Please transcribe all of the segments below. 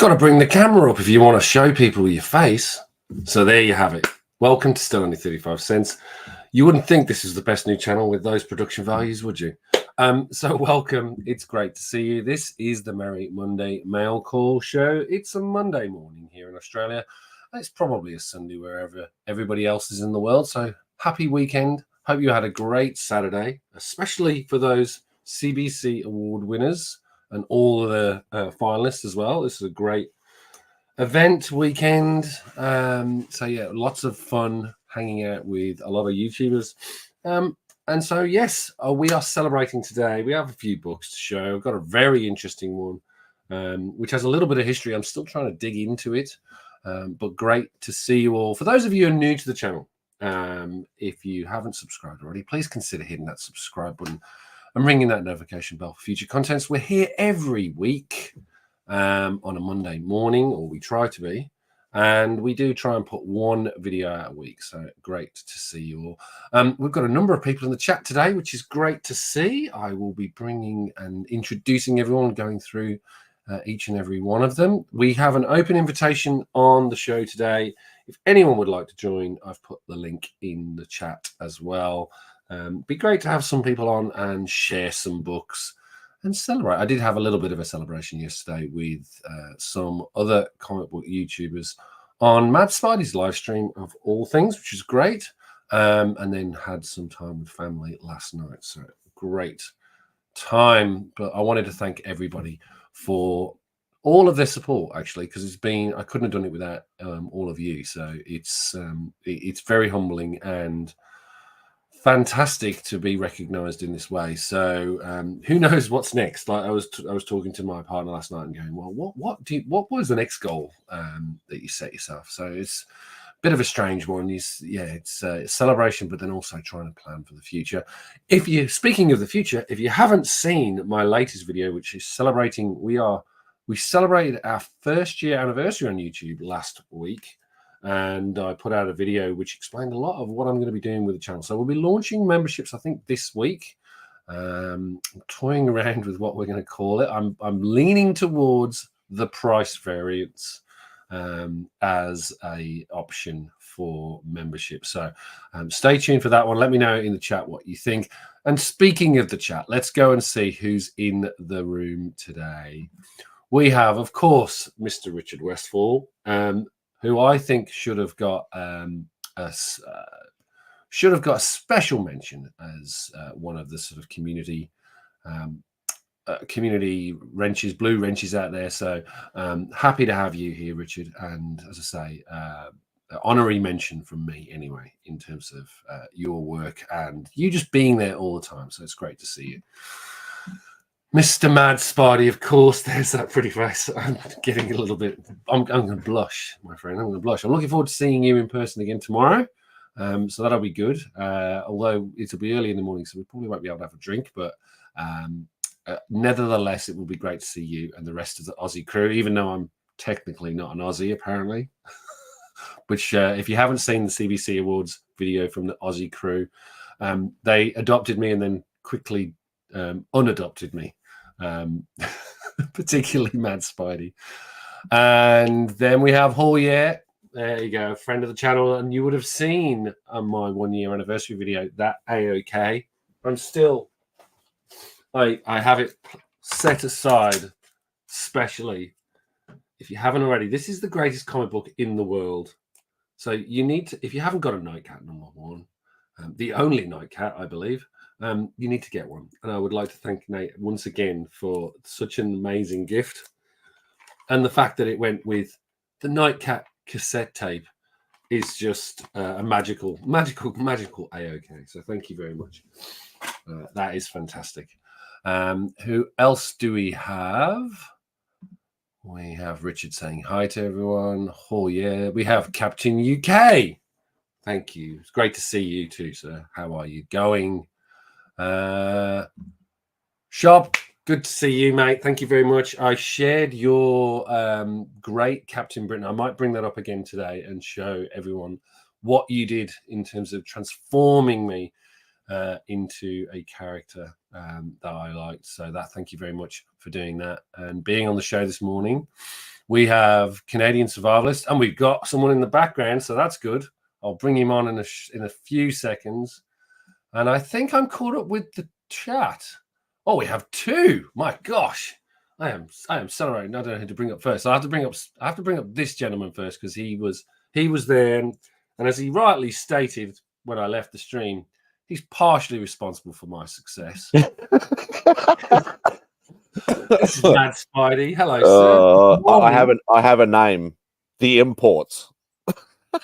got to bring the camera up if you want to show people your face. So there you have it. Welcome to Still Only 35 Cents. You wouldn't think this is the best new channel with those production values, would you? So welcome. It's great to see you. This is the Merry Monday Mailcall Show. It's a Monday morning here in Australia. It's probably a Sunday wherever everybody else is in the world. So happy weekend. Hope you had a great Saturday, especially for those CBC award winners and all of the finalists as well. This is a great event weekend. So yeah, lots of fun hanging out with a lot of YouTubers. And so, yes, we are celebrating today. We have a few books to show. I've got a very interesting one, which has a little bit of history. I'm still trying to dig into it, but great to see you all. For those of you who are new to the channel, if you haven't subscribed already, please consider hitting that subscribe button and ringing that notification bell for future contents. We're here every week on a Monday morning, or we try to be. And we do try and put one video out a week. So great to see you all. We've got a number of people in the chat today, which is great to see. I will be bringing and introducing everyone, going through each and every one of them. We have an open invitation on the show today. If anyone would like to join, I've put the link in the chat as well. Be great to have some people on and share some books and celebrate. I did have a little bit of a celebration yesterday with some other comic book YouTubers on Mad Spidey's live stream of all things, which is great. And then had some time with family last night. So great time. But I wanted to thank everybody for all of their support, actually, because I couldn't have done it without all of you. So it's very humbling and fantastic to be recognized in this way. So who knows what's next? Like I was talking to my partner last night and going, well, what was the next goal that you set yourself? So it's a bit of a strange one. It's a celebration, but then also trying to plan for the future. Speaking of the future, if you haven't seen my latest video, which is celebrating, we celebrated our first year anniversary on YouTube last week. And I put out a video which explained a lot of what I'm going to be doing with the channel. So we'll be launching memberships, I think, this week. I'm toying around with what we're going to call it. I'm leaning towards the price variance as a option for membership. So stay tuned for that one. Let me know in the chat what you think. And speaking of the chat, let's go and see who's in the room today. We have, of course, Mr. Richard Westfall, who I think should have got a special mention as one of the sort of community wrenches, blue wrenches out there. So happy to have you here, Richard. And as I say, honorary mention from me anyway, in terms of your work and you just being there all the time. So it's great to see you. Mr. Mad Spidey, of course, there's that pretty face. I'm getting a little bit, I'm going to blush, my friend. I'm going to blush. I'm looking forward to seeing you in person again tomorrow. So that'll be good. Although it'll be early in the morning, so we probably won't be able to have a drink. But nevertheless, it will be great to see you and the rest of the Aussie crew, even though I'm technically not an Aussie, apparently. Which, if you haven't seen the CBC Awards video from the Aussie crew, they adopted me and then quickly unadopted me. Particularly Mad Spidey. And then we have Hall, there you go, friend of the channel, and you would have seen on my 1 year anniversary video that A-OK. I'm still, I have it set aside specially. If you haven't already, this is the greatest comic book in the world. So you need to, if you haven't got a Nightcat #1, the only Nightcat, I believe, you need to get one. And I would like to thank Nate once again for such an amazing gift. And the fact that it went with the Nightcat cassette tape is just a magical A-OK. So thank you very much. That is fantastic. Who else do we have? We have Richard saying hi to everyone. Oh, yeah. We have Captain UK. Thank you. It's great to see you too, sir. How are you going? Shop, good to see you, mate. Thank you very much. I shared your great Captain Britain. I might bring that up again today and show everyone what you did in terms of transforming me into a character that I liked. So thank you very much for doing that and being on the show this morning. We have Canadian Survivalist, and we've got someone in the background, so that's good. I'll bring him on in a few seconds. And I think I'm caught up with the chat. Oh, we have two. My gosh. I am celebrating. I don't know who to bring up first. I have to bring up this gentleman first because he was there, and as he rightly stated when I left the stream, he's partially responsible for my success. This is Mad Spidey. Hello, sir. I have a name. The Imports.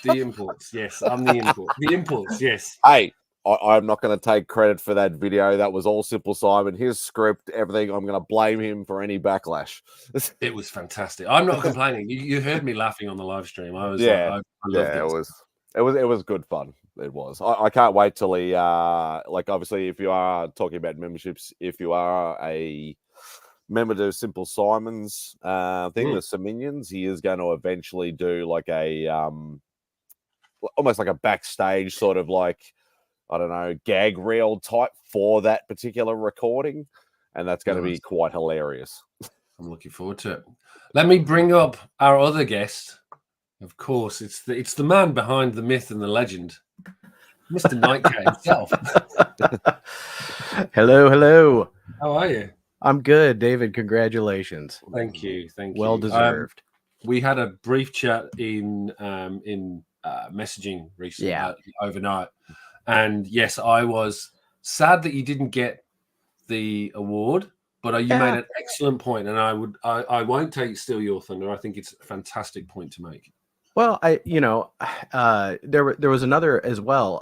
The Imports. Yes, I'm the import. The Imports. Yes. Hey, I'm not going to take credit for that video. That was all Simple Simon. His script, everything. I'm going to blame him for any backlash. It was fantastic. I'm not complaining. You heard me laughing on the live stream. I was it was good fun. It was. I can't wait till he obviously if you are talking about memberships, if you are a member to Simple Simon's thing, the Minions, he is going to eventually do like a almost like a backstage sort of like, I don't know, gag reel type for that particular recording, and that's going to be quite hilarious. I'm looking forward to it. Let me bring up our other guest. Of course, it's the man behind the myth and the legend, Mr. Nightcat himself. Hello. How are you? I'm good, David. Congratulations. Thank you. Well deserved. We had a brief chat in messaging recently, overnight, and yes, I was sad that you didn't get the award, but you made an excellent point, and I won't steal your thunder. I think it's a fantastic point to make. Well, there was another as well.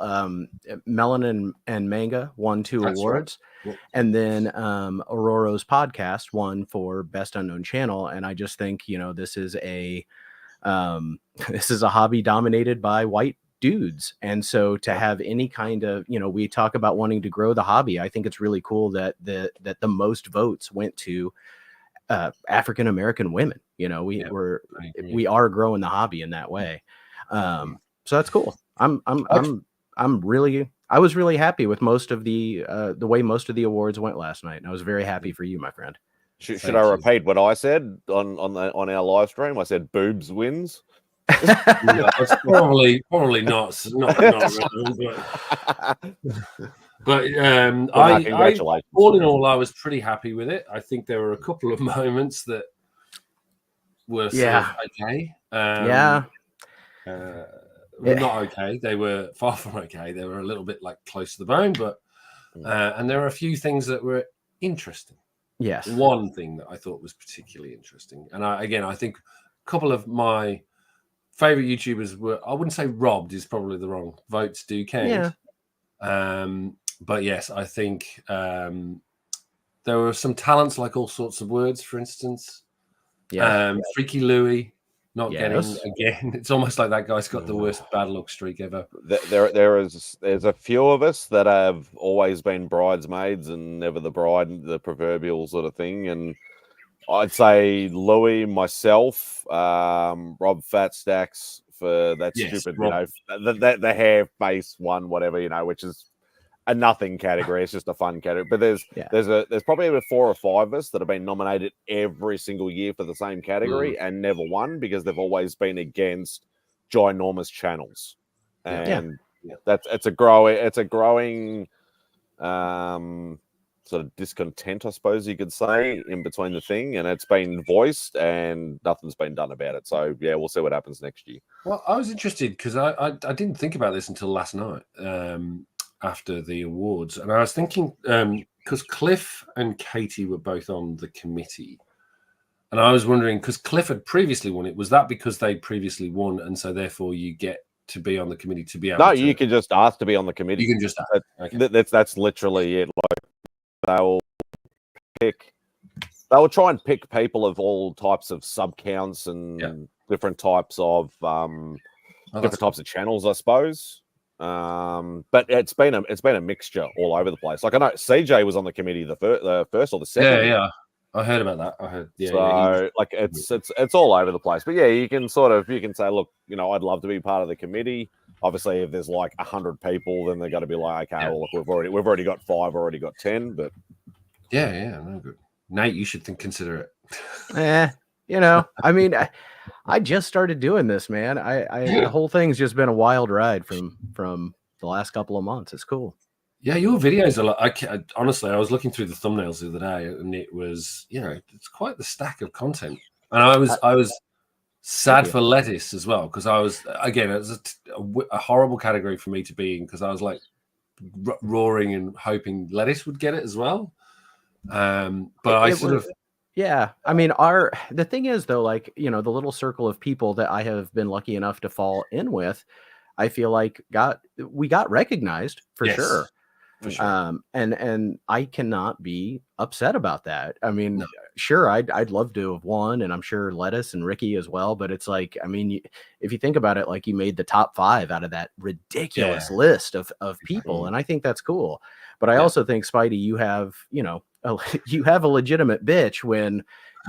Melanin and Manga won 2 awards, right. And then Aurora's podcast won for Best Unknown Channel. And I just think this is a hobby dominated by white dudes, and so to have any kind of we talk about wanting to grow the hobby. I think it's really cool that the most votes went to African American women. We are growing the hobby in that way. So that's cool. I was really happy with most of the way most of the awards went last night, and I was very happy for you, my friend. Should I repeat what I said on our live stream? I said boobs wins. That's probably not relevant, but I all in all, I was pretty happy with it. I think there were a couple of moments that were sort of okay. Not okay. They were far from okay. They were a little bit like close to the bone, but and there were a few things that were interesting. Yes. One thing that I thought was particularly interesting, and I think a couple of my favorite YouTubers were, I wouldn't say robbed is probably the wrong, votes do count. But yes, I think there were some talents like All Sorts of Words, for instance. Freaky Louie not getting again. It's almost like that guy's got the worst bad luck streak ever. There's a few of us that have always been bridesmaids and never the bride, the proverbial sort of thing. And I'd say Louis, myself, Rob Fatstacks for that stupid, the hair face one, whatever, which is a nothing category. It's just a fun category. But there's probably about 4 or 5 of us that have been nominated every single year for the same category and never won because they've always been against ginormous channels. And it's a growing sort of discontent, I suppose you could say, in between the thing, and it's been voiced and nothing's been done about it. So we'll see what happens next year. Well, I was interested because I didn't think about this until last night after the awards, and I was thinking because Cliff and Katie were both on the committee, and I was wondering because Cliff had previously won it, was that because they previously won, and so therefore you get to be on the committee to be able to... you can just ask to be on the committee. You can just ask. Okay. That's literally it. Like they'll try and pick people of all types of sub counts and different types of types of channels, I suppose. But it's been a mixture all over the place. Like I know CJ was on the committee the first or the second. Yeah. I heard about that. I heard. It's all over the place. But you can say, look, I'd love to be part of the committee. Obviously, if there's like 100 people, then they're going to be like, okay, Yeah. well, look, we've already got 5, already got 10, but Yeah, no good. Nate, you should consider I mean, I just started doing this, man. The whole thing's just been a wild ride from the last couple of months. It's cool. Yeah, your videos are like, honestly, I was looking through the thumbnails the other day, and it was, it's quite the stack of content. And I was sad for lettuce as well, because I was, again, it was a horrible category for me to be in, because I was like roaring and hoping lettuce would get it as well. But yeah. I mean, the thing is though, like, the little circle of people that I have been lucky enough to fall in with, I feel like we got recognized for sure. For sure. And I cannot be upset about that. I mean, sure, I'd love to have won, and I'm sure Lettuce and Ricky as well. But it's like, I mean, if you think about it, like, you made the top 5 out of that ridiculous list of people, and I think that's cool. But I also think, Spidey, you have you have a legitimate bitch when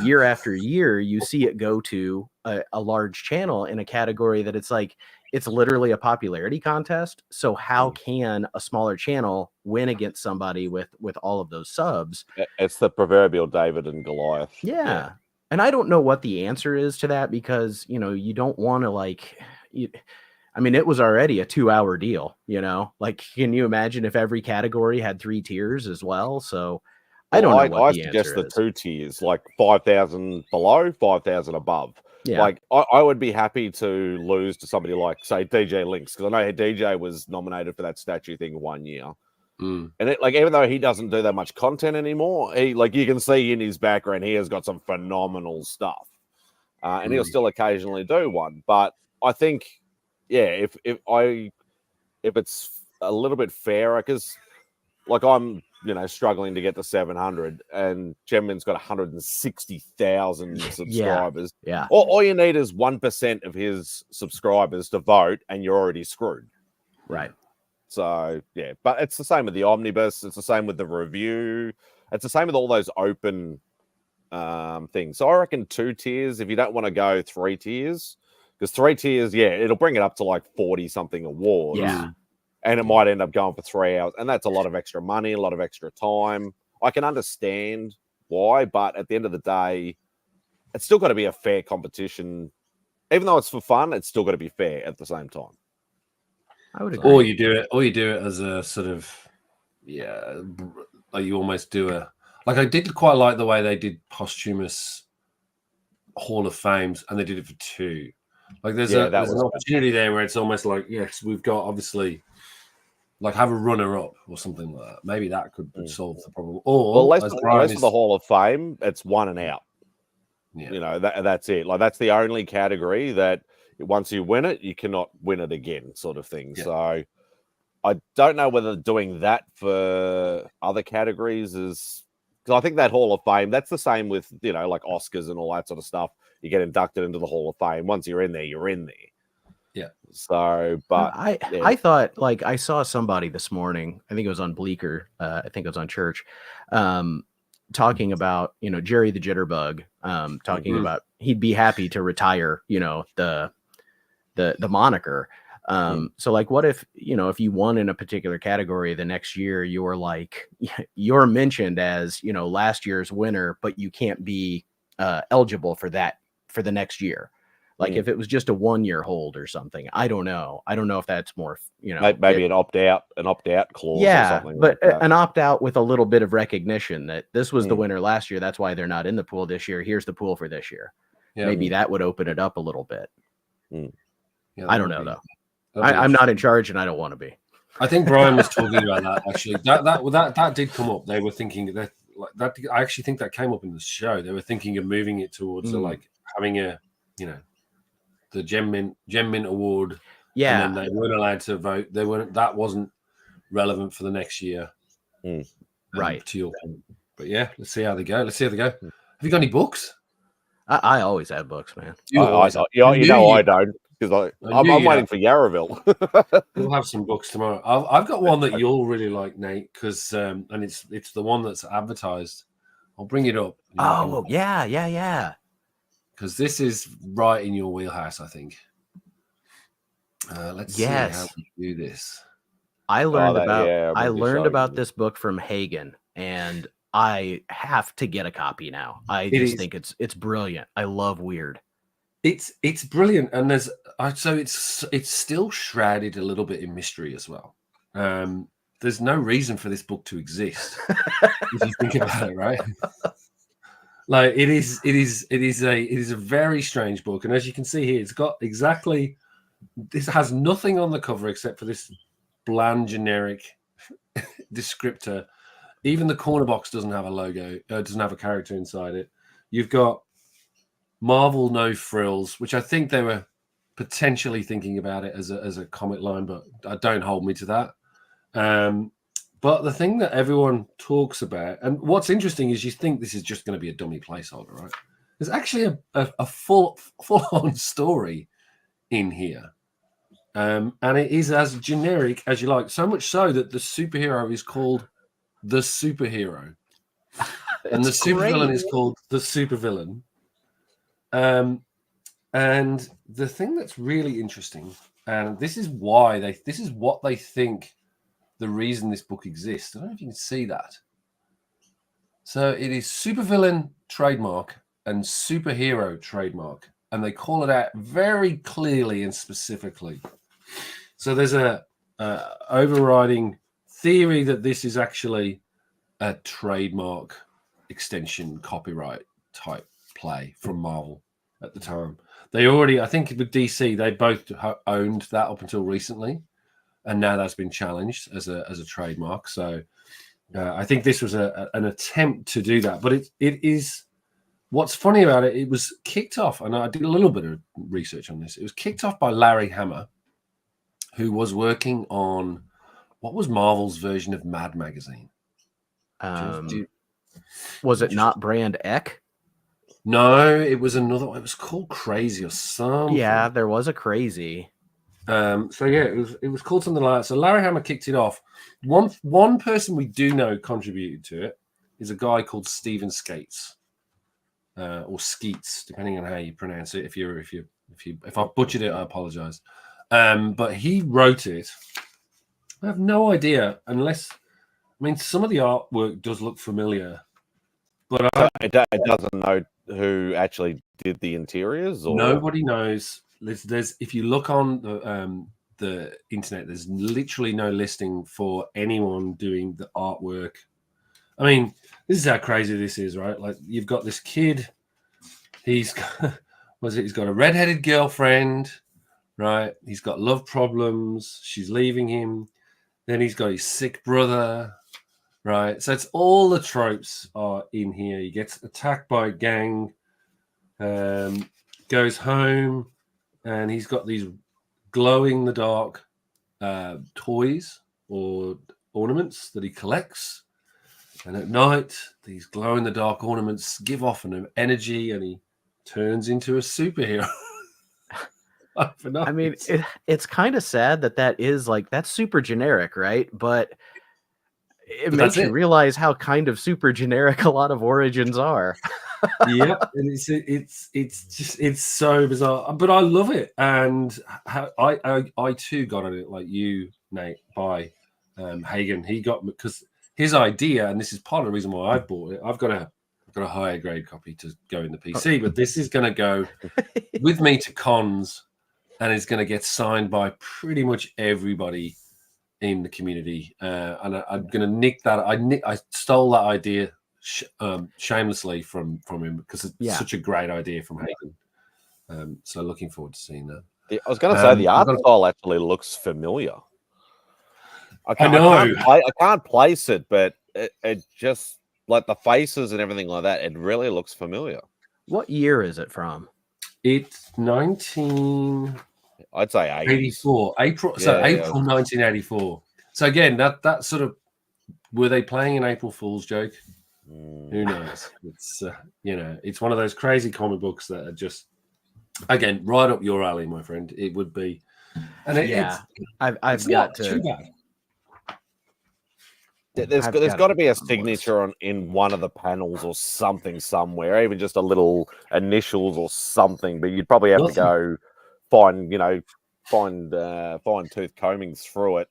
year after year you see it go to a large channel in a category that it's like, it's literally a popularity contest. So how can a smaller channel win against somebody with all of those subs? It's the proverbial David and Goliath. Yeah. And I don't know what the answer is to that, because, you don't want to I mean, it was already a 2-hour deal, like, can you imagine if every category had 3 tiers as well? So I don't know what the suggest answer the is. 2 tiers, like 5,000 below, 5,000 above. Yeah. Like, I would be happy to lose to somebody like, say, DJ Lynx, because I know DJ was nominated for that statue thing 1 year. And even though he doesn't do that much content anymore, he, like, you can see in his background, he has got some phenomenal stuff. And he'll still occasionally do one. But I think, if it's a little bit fairer, because, like, I'm struggling to get to 700, and Gemmin's got 160,000 subscribers. Yeah. All you need is 1% of his subscribers to vote, and you're already screwed. Right. So, but it's the same with the omnibus. It's the same with the review. It's the same with all those open things. So I reckon 2 tiers, if you don't want to go 3 tiers, because 3 tiers, it'll bring it up to like 40-something awards. Yeah. And it might end up going for 3 hours. And that's a lot of extra money, a lot of extra time. I can understand why, but at the end of the day, it's still got to be a fair competition. Even though it's for fun, it's still got to be fair at the same time. I would agree. Or you do it as a sort of, like you almost do like, I did quite like the way they did posthumous Hall of Fames, and they did it for 2. Like, there's an opportunity there where it's almost like, yes, we've got, obviously, like, have a runner-up or something like that. Maybe that could solve the problem. Or, less of the Hall of Fame, it's 1 and out. Yeah. That's it. Like, that's the only category that once you win it, you cannot win it again, sort of thing. Yeah. So I don't know whether doing that for other categories is, because I think that Hall of Fame, that's the same with, like Oscars and all that sort of stuff. You get inducted into the Hall of Fame. Once you're in there, you're in there. Yeah. So, but I thought, like, I saw somebody this morning, I think it was on Bleecker, I think it was on Church, talking about, Jerry the Jitterbug, talking about he'd be happy to retire, the moniker. So, like, what if, if you won in a particular category the next year, you're like, you're mentioned as, last year's winner, but you can't be eligible for the next year. Like, if it was just a 1-year hold or something, I don't know. I don't know if that's more, maybe an opt out clause. Yeah, or something but like that. An opt out with a little bit of recognition that this was the winner last year. That's why they're not in the pool this year. Here's the pool for this year. Yeah, maybe that would open it up a little bit. Yeah, I don't know though. I'm not in charge, and I don't want to be. I think Brian was talking about that actually. That did come up. They were thinking that, like, that. I actually think that came up in the show. They were thinking of moving it towards like having a, the Gem Mint Award. Yeah, and then they weren't allowed to vote. They weren't. That wasn't relevant for the next year. Right. To your point. But yeah, let's see how they go. Have you got any books? I always have books, man. I don't, because I'm waiting for Yarraville. We'll have some books tomorrow. I've got one that you'll really like, Nate, because and it's the one that's advertised. I'll bring it up. Oh, yeah. Because this is right in your wheelhouse, I think. Let's see how Yes. we do this. I learned I I remember you learned showing about me. this book from Hagen, and I have to get a copy now. I It just is. think it's brilliant. I love weird. It's brilliant, and so it's still shrouded a little bit in mystery as well. There's no reason for this book to exist if you think about it, right? Like it is a very strange book, and as you can see here, it's got exactly this has nothing on the cover except for this bland generic descriptor. Even the corner box doesn't have a logo, doesn't have a character inside it. You've got Marvel No Frills, which I think they were potentially thinking about it as a comic line, but don't hold me to that. But the thing that everyone talks about, and what's interesting is you think this is just going to be a dummy placeholder, right? There's actually a full-on story in here. And it is as generic as you like, so much so that the superhero is called the superhero. And the supervillain is called the supervillain. And the thing that's really interesting, and this is what they think the reason this book exists. I don't know if you can see that. So it is supervillain trademark and superhero trademark, and they call it out very clearly and specifically. So there's a overriding theory that this is actually a trademark extension copyright type play from Marvel at the time. They already, I think with DC, they both owned that up until recently, and now that's been challenged as a trademark. So I think this was an attempt to do that. But it is, what's funny about it, it was kicked off, and I did a little bit of research on this. It was kicked off by Larry Hama, who was working on, what was Marvel's version of Mad Magazine? Was it not Brand Eck? No, it was another one. It was called Crazy or something. Yeah, there was a Crazy. So yeah, it was called something like that. So Larry Hama kicked it off. One person we do know contributed to it is a guy called Stephen Skates, or Skeets, depending on how you pronounce it. If I butchered it, I apologize. But he wrote it. I have no idea, unless, I mean, some of the artwork does look familiar, but It doesn't know who actually did the interiors, or nobody knows. There's if you look on the internet, there's literally no listing for anyone doing the artwork. I mean, this is how crazy this is, right? Like, you've got this kid. He's got a redheaded girlfriend, right? He's got love problems. She's leaving him. Then he's got his sick brother, right? So it's all the tropes are in here. He gets attacked by a gang, goes home, and he's got these glow-in-the-dark toys or ornaments that he collects. And at night, these glow-in-the-dark ornaments give off an energy, and he turns into a superhero. I mean, it's kind of sad that is like, that's super generic, right? But it makes you realize how kind of super generic a lot of origins are. Yeah, and it's so bizarre, but I love it, and how I too got on it, like you, Nate, by Hagen. He got, because his idea, and this is part of the reason why I bought it. I've got a higher grade copy to go in the PC, but this is going to go with me to cons, and it's going to get signed by pretty much everybody in the community. And I'm going to nick that. I stole that idea shamelessly from him, because it's such a great idea from Hagen. So looking forward to seeing that. I was going to say the art style actually looks familiar. I can't place it, but it just, like the faces and everything like that, it really looks familiar. What year is it from? It's 19. I'd say 84. April 1984. So again, that sort of, were they playing an April Fool's joke? Who knows? It's it's one of those crazy comic books that are just, again, right up your alley, my friend. It would be, and I've got to. Too bad. There's got to be a signature in one of the panels or something somewhere, even just a little initials or something. But you'd probably have to go find, fine tooth combing through it.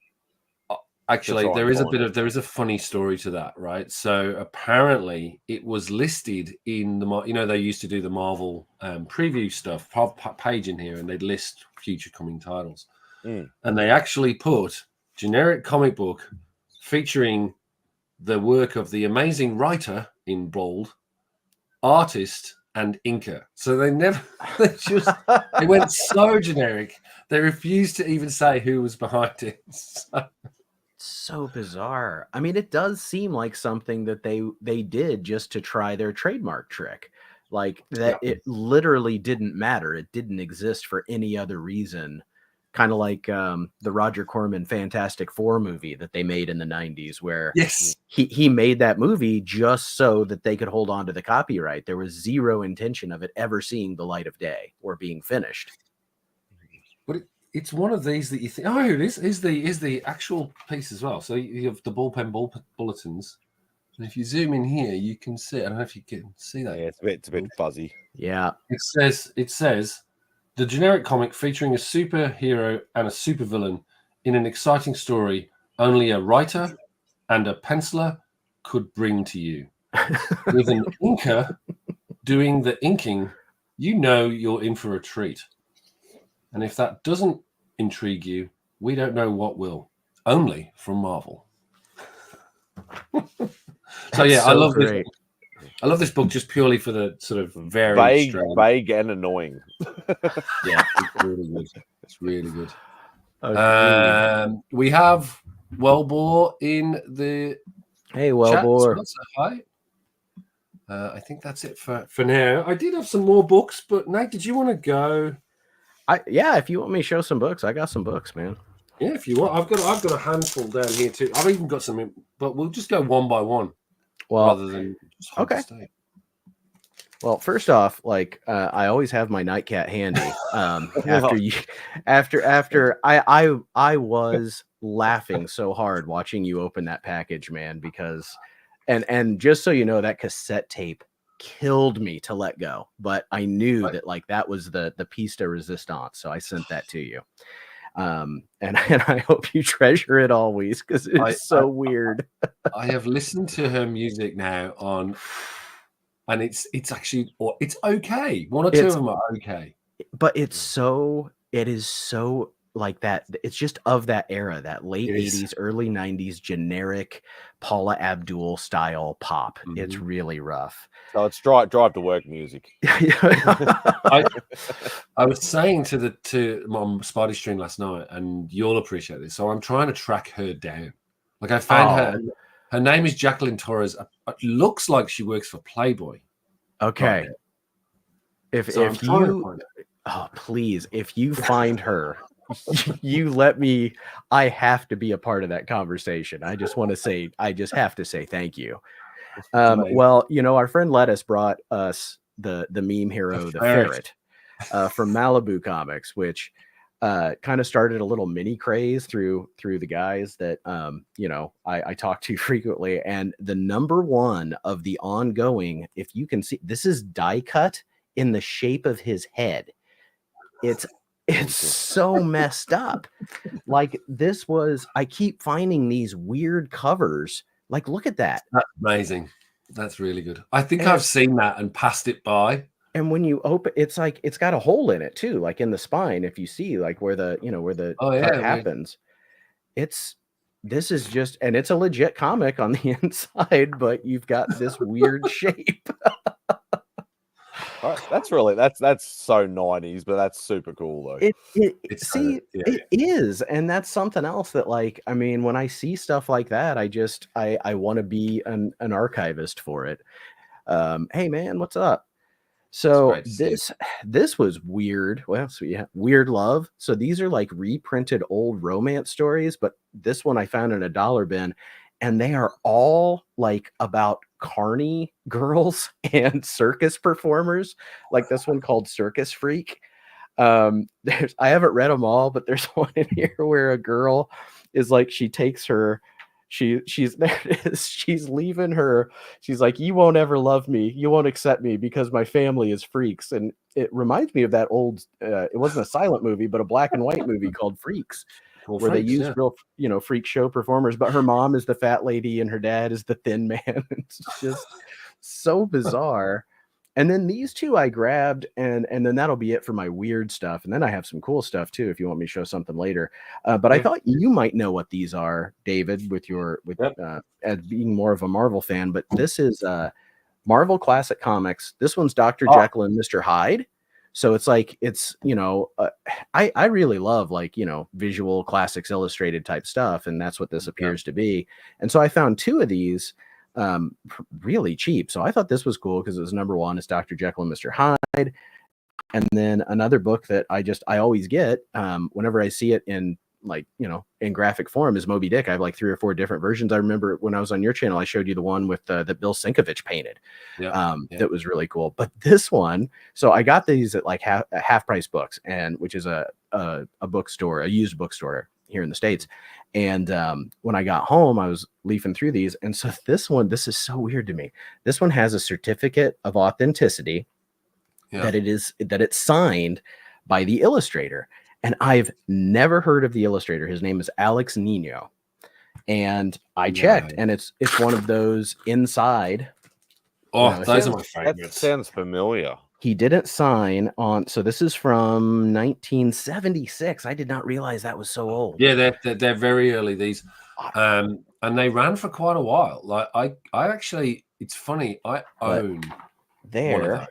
Actually, try there and is find it. there is a funny story to that, right? So apparently, it was listed in the they used to do the Marvel preview stuff, page in here, and they'd list future coming titles, and they actually put generic comic book featuring the work of the amazing writer in bold, artist, and inker. So they never, they went so generic. They refused to even say who was behind it. So bizarre. I mean, it does seem like something that they did just to try their trademark trick. Like that, it literally didn't matter. It didn't exist for any other reason. Kind of like the Roger Corman Fantastic Four movie that they made in the 90s, where he made that movie just so that they could hold on to the copyright. There was zero intention of it ever seeing the light of day or being finished. But it's one of these that you think, oh, it is the actual piece as well. So you have the ballpen bulletins, and if you zoom in here, you can see. I don't know if you can see that. Yeah, it's a bit fuzzy. Yeah, it says the generic comic featuring a superhero and a supervillain in an exciting story only a writer and a penciler could bring to you. With an inker doing the inking, you know you're in for a treat. And if that doesn't intrigue you, we don't know what will. Only from Marvel. So yeah, I love this. I love this book just purely for the sort of very vague and annoying. Yeah, it's really good. It's really good. We have Wellbore in the Wellbore. Chat. So hi. I think that's it for now. I did have some more books, but Nate, did you want to go? If you want me to show some books, I got some books, man. Yeah, if you want, I've got a handful down here too. I've even got some, but we'll just go one by one, rather than just okay. Well, first off, like I always have my nightcat handy. After I was laughing so hard watching you open that package, man, because and just so you know, that cassette tape killed me to let go, but I knew that like that was the piece de resistance, so I sent that to you. And I hope you treasure it always, because it's so weird. I have listened to her music now and it's actually, it's okay. One or two of them are okay, but it is so like that. It's just of that era, that late 80s, early 90s generic Paula Abdul style pop. Mm-hmm. It's really rough. So it's drive to work music. I was saying to Mom Spidey stream last night, and you'll appreciate this. So I'm trying to track her down. Like I found her. Her name is Jacqueline Torres. It looks like she works for Playboy. Okay. Please, if you find her, you let me. I have to be a part of that conversation. I just have to say thank you. Well, our friend Lettuce brought us the meme hero, the ferret, from Malibu Comics, which kind of started a little mini craze through the guys that I talk to frequently. And the number one of the ongoing, if you can see, this is die cut in the shape of his head. It's so messed up. Like I keep finding these weird covers. Like, look at that. That's amazing. That's really good. I think I've seen that and passed it by. And when you open, it's like it's got a hole in it too, like in the spine. If you see like where the cut happens, this is just, and it's a legit comic on the inside, but you've got this weird shape. That's so 90s, but that's super cool though. It is, and that's something else that, like, I mean, when I see stuff like that, I want to be an archivist for it. Hey man, what's up? So this was weird. Well, so yeah, Weird Love. So these are like reprinted old romance stories, but this one I found in a dollar bin, and they are all like about carny girls and circus performers. Like this one called Circus Freak. I haven't read them all, but there's one in here where a girl is like, she takes her she's there it is. She's leaving her. She's like, you won't ever love me. You won't accept me because my family is freaks. And it reminds me of that old, it wasn't a silent movie, but a black and white movie called Freaks, where they use real, freak show performers. But her mom is the fat lady and her dad is the thin man. It's just so bizarre. And then these two I grabbed, and then that'll be it for my weird stuff. And then I have some cool stuff too, if you want me to show something later. But I thought you might know what these are, David, with as being more of a Marvel fan. But this is Marvel Classic Comics. This one's Dr. Jekyll and Mr. Hyde. So it's like I really love visual classics illustrated type stuff, and that's what this appears to be. And so I found two of these really cheap. So I thought this was cool because it was number one. It's Dr. Jekyll and Mr. Hyde. And then another book that I always get whenever I see it in in graphic form is Moby Dick. I have 3 or 4 different versions. I remember when I was on your channel, I showed you the one with that Bill Sienkiewicz painted. That was really cool. But this one, so I got these at half price books, and which is a bookstore, a used bookstore here in the States. And when I got home, I was leafing through these. And so this is so weird to me. This one has a certificate of authenticity that it's signed by the illustrator. And I've never heard of the illustrator. His name is Alex Nino. And I checked, and it's one of those inside. Oh, those are my favorites. That sounds familiar. He didn't sign on. So this is from 1976. I did not realize that was so old. Yeah, they're very early, these. And they ran for quite a while. I actually, it's funny, I own there, one of those.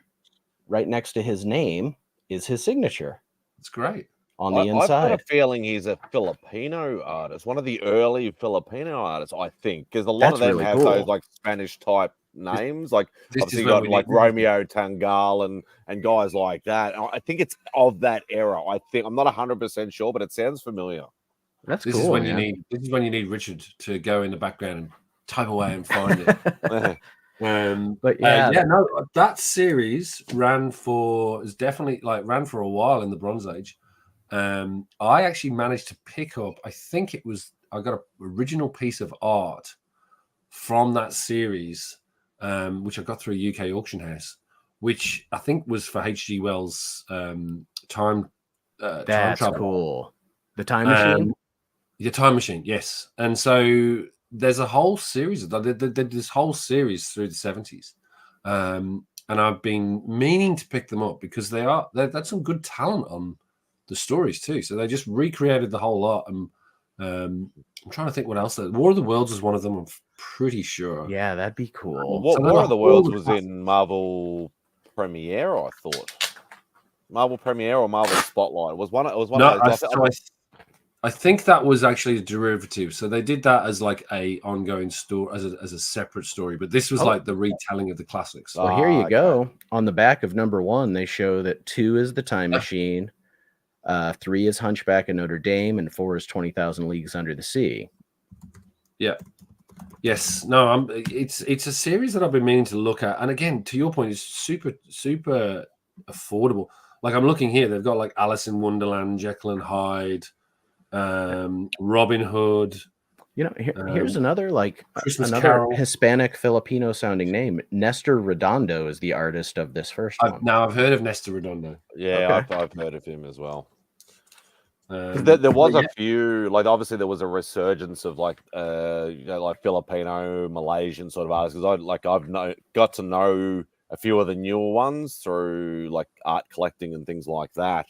Right next to his name is his signature. It's great. On the inside. I've got a feeling he's a Filipino artist, one of the early Filipino artists, I think, because a lot of them really have those Spanish type names. Obviously you got Romeo Tangal and guys like that. And I think it's of that era. I'm not 100% sure, but it sounds familiar. That's this cool. This is when you need Richard to go in the background and type away and find it. But that series ran for a while in the Bronze Age. I actually managed to pick up, I got an original piece of art from that series, which I got through a UK auction house, which I think was for H.G. Wells' time. That's time cool. The Time Machine? The Time Machine, yes. And so there's a whole series. They did this whole series through the 70s. And I've been meaning to pick them up because that's some good talent on the stories too. So they just recreated the whole lot. And I'm trying to think what else. War of the Worlds is one of them, I'm pretty sure. Yeah, that'd be cool. War of the Worlds was in Marvel Premiere, I thought. Marvel Premiere or Marvel Spotlight. It was one of those. I think that was actually a derivative. So they did that as a ongoing story, as a separate story. But this was the retelling of the classics. Well, here you go. On the back of number 1, they show that 2 is the Time Machine, 3 is Hunchback of Notre Dame, and 4 is 20,000 Leagues Under the Sea. Yeah. Yes. No. It's a series that I've been meaning to look at, and again, to your point, it's super affordable. I'm looking here. They've got Alice in Wonderland, Jekyll and Hyde. Robin Hood. Here's another another Carol. Hispanic Filipino sounding name. Nestor Redondo is the artist of this first one. Now I've heard of Nestor Redondo. Yeah, okay. I've heard of him as well. There was a few, obviously there was a resurgence of Filipino, Malaysian sort of artists, because I've got to know a few of the newer ones through art collecting and things like that.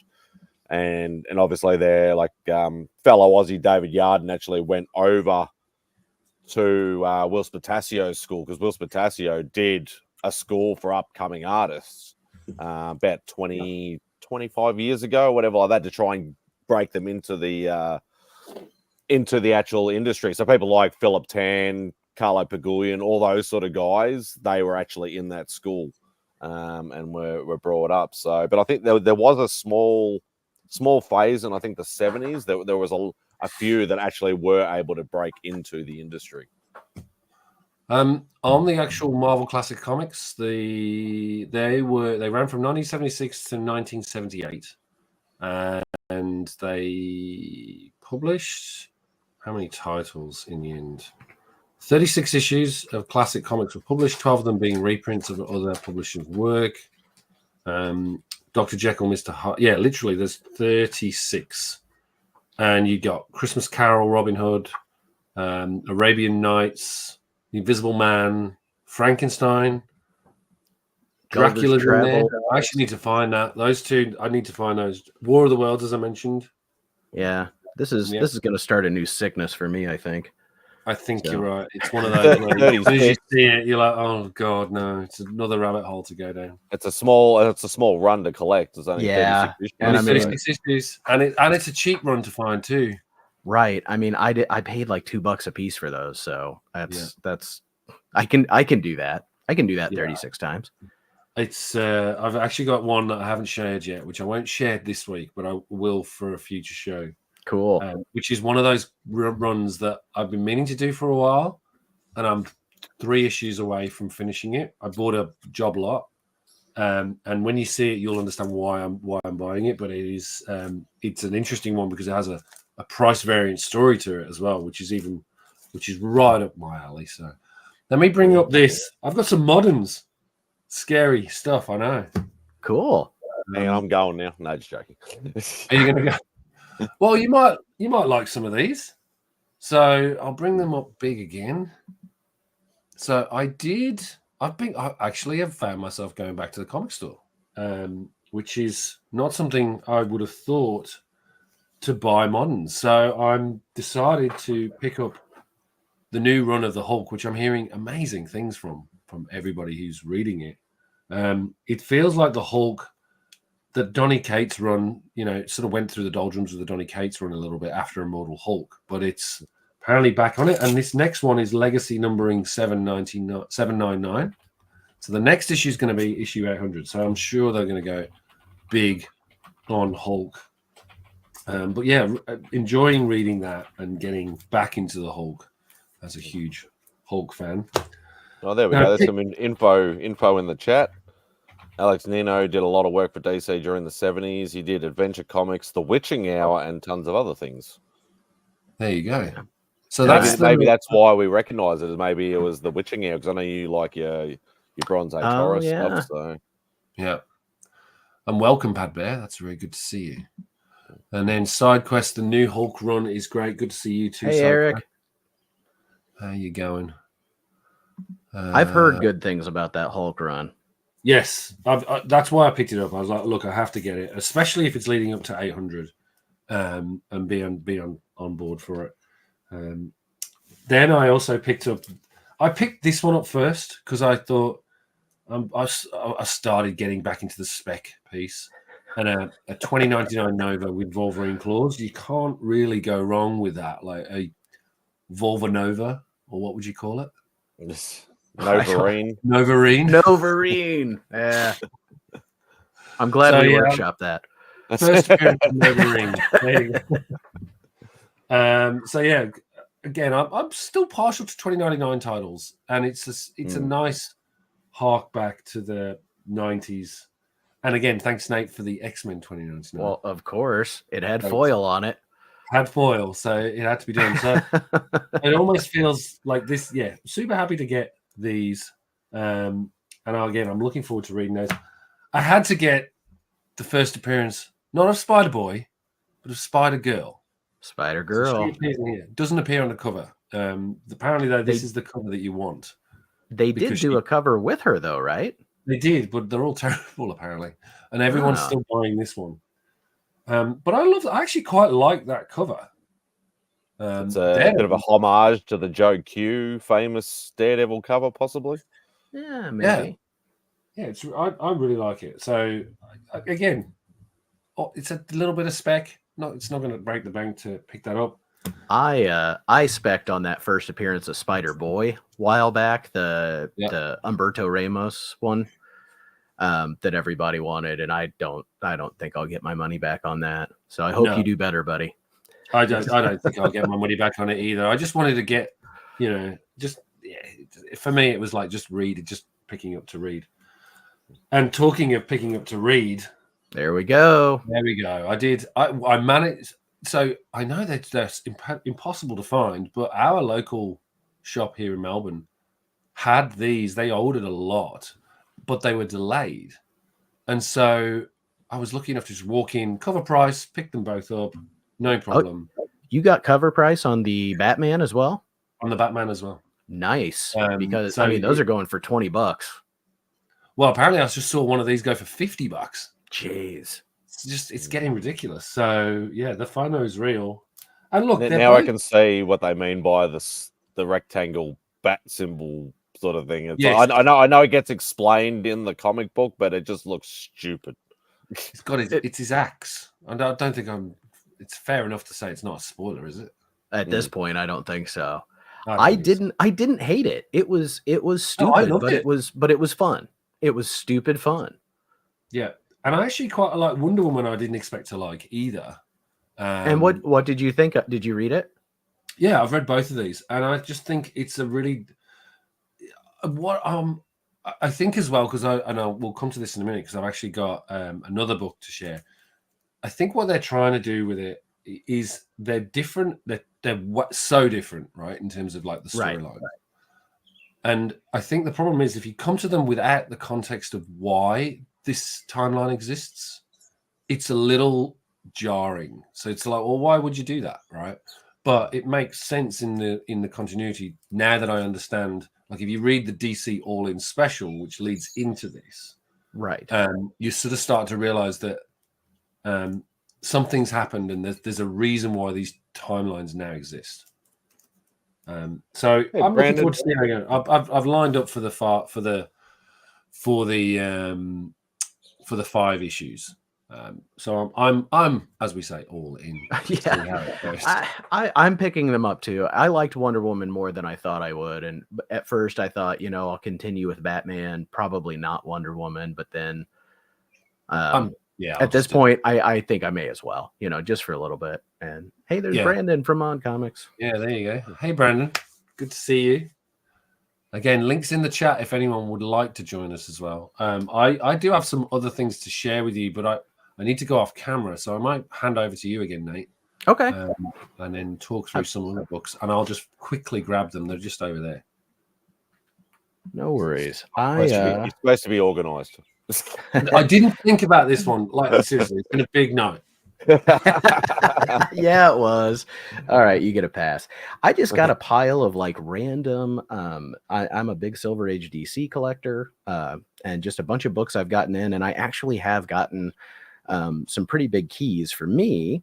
And obviously their fellow Aussie David Yarden actually went over to Will Spatasio's school, because Will Spatasio did a school for upcoming artists about 25 years ago, whatever like that, to try and break them into the actual industry. So people like Philip Tan, Carlo Pagulian, all those sort of guys, they were actually in that school and were brought up. So, but I think there was a small phase in, I think, the 70s. There was a few that actually were able to break into the industry. On the actual Marvel Classic Comics, they ran from 1976 to 1978, and they published how many titles in the end? 36 issues of classic comics were published, 12 of them being reprints of other publishers' work. Dr. Jekyll, Mr. Hyde. Yeah, literally, there's 36. And you got Christmas Carol, Robin Hood, Arabian Nights, The Invisible Man, Frankenstein, Dracula's in there. I actually need to find that. Those two, I need to find those. War of the Worlds, as I mentioned. Yeah, this is going to start a new sickness for me, I think. I think you're right. It's one of those. As soon as you see it, you're like, "Oh God, no! It's another rabbit hole to go down." It's a small run to collect. It's only 36 issues. And 36 issues, and it's a cheap run to find too. Right. I mean, I paid like $2 a piece for those, so that's I can do that. I can do that 36 times. It's I've actually got one that I haven't shared yet, which I won't share this week, but I will for a future show. Cool. Which is one of those runs that I've been meaning to do for a while, and I'm 3 issues away from finishing it. I bought a job lot, and when you see it, you'll understand why I'm buying it. But it's an interesting one because it has a price variant story to it as well, which is right up my alley. So let me bring up this. I've got some moderns, scary stuff. I know. Cool. Hang on, I'm going now. No, just joking. Are you going to go? Well, you might like some of these. So I'll bring them up big again. So I actually have found myself going back to the comic store, which is not something I would have thought to buy moderns. So I'm decided to pick up the new run of the Hulk, which I'm hearing amazing things from everybody who's reading it. It feels like the Hulk the Donny Cates run, sort of went through the doldrums of the Donny Cates run a little bit after Immortal Hulk, but it's apparently back on it. And this next one is legacy numbering 799. So the next issue is going to be issue 800. So I'm sure they're going to go big on Hulk. But yeah, enjoying reading that and getting back into the Hulk as a huge Hulk fan. Oh, there we go. There's some info in the chat. Alex Nino did a lot of work for DC during the 70s. He did Adventure Comics, The Witching Hour, and tons of other things. There you go. So maybe that's why we recognize it. As maybe it was The Witching Hour, because I know you like your Bronze Age horror stuff. So yeah. And welcome, Pat Bear. That's very good to see you. And then Side Quest, the new Hulk run is great. Good to see you too. Hey, Eric. How you going? I've heard good things about that Hulk run. Yes, that's why I picked it up. I was like, look, I have to get it, especially if it's leading up to 800, and be on board for it. Then I also picked this one up first because I thought I started getting back into the spec piece, and a 2099 Nova with Wolverine claws. You can't really go wrong with that, like a Volvanova, or what would you call it? Novarine. Yeah. I'm glad we workshopped that. First appearance of Novarine. There you go. So yeah, again, I'm still partial to 2099 titles, and it's a nice hark back to the 90s. And again, thanks Nate for the X-Men 2099. Well, of course, it had foil on it. Had foil, so it had to be done. So it almost feels like this. Yeah, super happy to get these. And again, I'm looking forward to reading those. I had to get the first appearance, not of Spider Boy, but of Spider Girl. Spider Girl. So she appears in here. Doesn't appear on the cover. Apparently, though, this is the cover that you want. They did do a cover with her, though, right? They did, but they're all terrible, apparently. And everyone's still buying this one. But I actually quite like that cover. It's a bit of a homage to the Joe Q famous Daredevil cover, possibly. Yeah, maybe. Yeah, I really like it. So again, it's a little bit of spec. No, it's not going to break the bank to pick that up. I spec'd on that first appearance of Spider Boy a while back, the Humberto Ramos one. That everybody wanted, and I don't think I'll get my money back on that. So I hope you do better, buddy. I don't think I'll get my money back on it either. I just wanted to get, for me it was like just picking up to read. And talking of picking up to read, there we go. I managed. So I know that that's impossible to find, but our local shop here in Melbourne had these. They ordered a lot, but they were delayed. And so I was lucky enough to just walk in, cover price, pick them both up. No problem. Oh, you got cover price on the Batman as well? On the Batman as well. Nice. Because, so I mean, those are going for $20. Well, apparently I just saw one of these go for $50. Jeez. It's getting ridiculous. So yeah, the FOMO is real. And look, now I can see what they mean by the rectangle bat symbol sort of thing. It's Yes. I know it gets explained in the comic book, but it just looks stupid. It's his axe. And I don't think it's fair enough to say it's not a spoiler, is it? At this point, I don't think so. I didn't hate it. It was stupid, but it was fun. It was stupid fun. Yeah. And I actually quite like Wonder Woman. I didn't expect to like either. And what did you think? Did you read it? Yeah, I've read both of these, and I just think it's a really I think as well, because we'll come to this in a minute, because I've actually got another book to share. I think what they're trying to do with it is they're different. They're so different, right, in terms of like the storyline. Right. And I think the problem is if you come to them without the context of why this timeline exists, it's a little jarring. So it's like, well, why would you do that, right? But it makes sense in the continuity now that I understand. Like if you read the DC All-In special, which leads into this, right? You sort of start to realize that something's happened, and there's a reason why these timelines now exist. So hey, I'm looking forward to seeing again. I've lined up for the 5 issues. So I'm as we say, all in. Yeah, I'm picking them up too. I liked Wonder Woman more than I thought I would, and at first I thought, I'll continue with Batman, probably not Wonder Woman, but then at this point I think I may as well, just for a little bit. And hey, there's Brandon from On Comics. Yeah, there you go. Hey Brandon, good to see you. Again, links in the chat if anyone would like to join us as well. I do have some other things to share with you, but I need to go off camera, so I might hand over to you again, Nate. Okay. And then talk through some of the books, and I'll just quickly grab them. They're just over there. No worries. You're supposed to be organized. I didn't think about this one. Like, seriously, it's been a big night. Yeah, it was. All right, you get a pass. I just got a pile of like random I'm a big Silver Age DC collector, and just a bunch of books I've gotten in, and I actually have gotten some pretty big keys for me.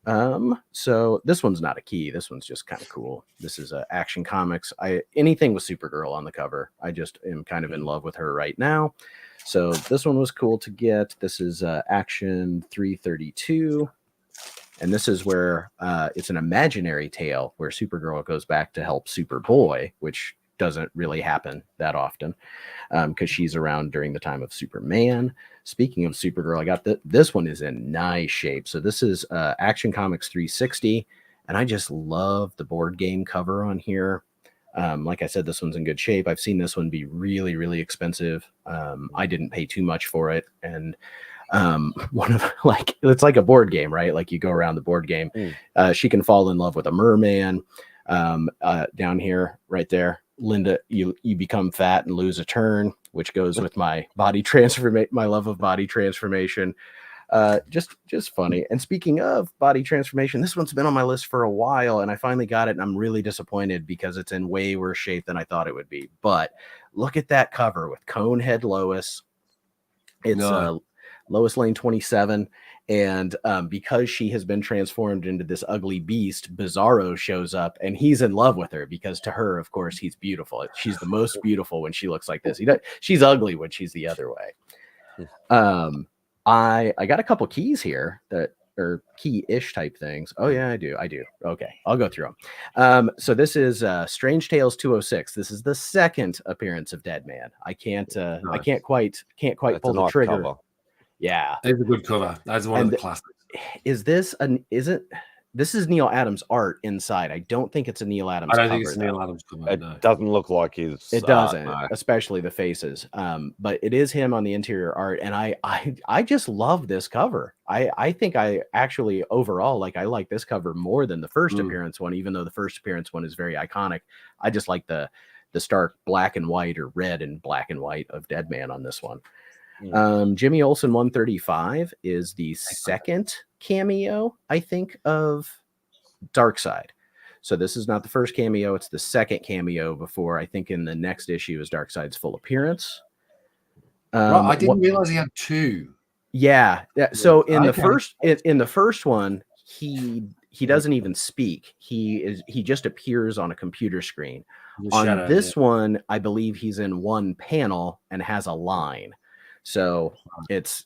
So this one's not a key, this one's just kind of cool. This is Action Comics. Anything with Supergirl on the cover, I just am kind of in love with her right now. So this one was cool to get. This is Action 332. And this is where it's an imaginary tale where Supergirl goes back to help Superboy, which doesn't really happen that often because she's around during the time of Superman. Speaking of Supergirl, I got this one is in nice shape. So this is Action Comics 360. And I just love the board game cover on here. Like I said, this one's in good shape. I've seen this one be really, really expensive. I didn't pay too much for it. And it's like a board game, right? Like you go around the board game. She can fall in love with a merman. Down here, right there, Linda, you become fat and lose a turn, which goes with my body transformation, my love of body transformation. Just funny. And speaking of body transformation, this one's been on my list for a while, and I finally got it, and I'm really disappointed because it's in way worse shape than I thought it would be. But look at that cover with Conehead Lois. It's Lois Lane 27, and because she has been transformed into this ugly beast, Bizarro shows up, and he's in love with her because to her, of course, he's beautiful. She's the most beautiful when she looks like this. She's ugly when she's the other way. I got a couple keys here that are key-ish type things. Oh yeah, I do. Okay, I'll go through them. So this is Strange Tales 206. This is the second appearance of Deadman. I can't quite pull the trigger. Cover. Yeah, it's a good cover. That's one of the classics. Is This is Neil Adams art inside. I don't think it's a Neil Adams I don't cover, think it's though. Neil Adams cover. It No. doesn't look like his. It doesn't, no. especially the faces. But it is him on the interior art, and I just love this cover. I think I actually overall I like this cover more than the first appearance one, even though the first appearance one is very iconic. I just like the stark black and white or red and black and white of Deadman on this one. Jimmy Olsen 135 is the second cameo, I think, of Darkseid. So this is not the first cameo, it's the second cameo before, I think, in the next issue is Darkseid's full appearance. Right, I didn't realize he had two. Yeah. So in the first one, he doesn't even speak. He just appears on a computer screen. On this one, I believe he's in one panel and has a line. So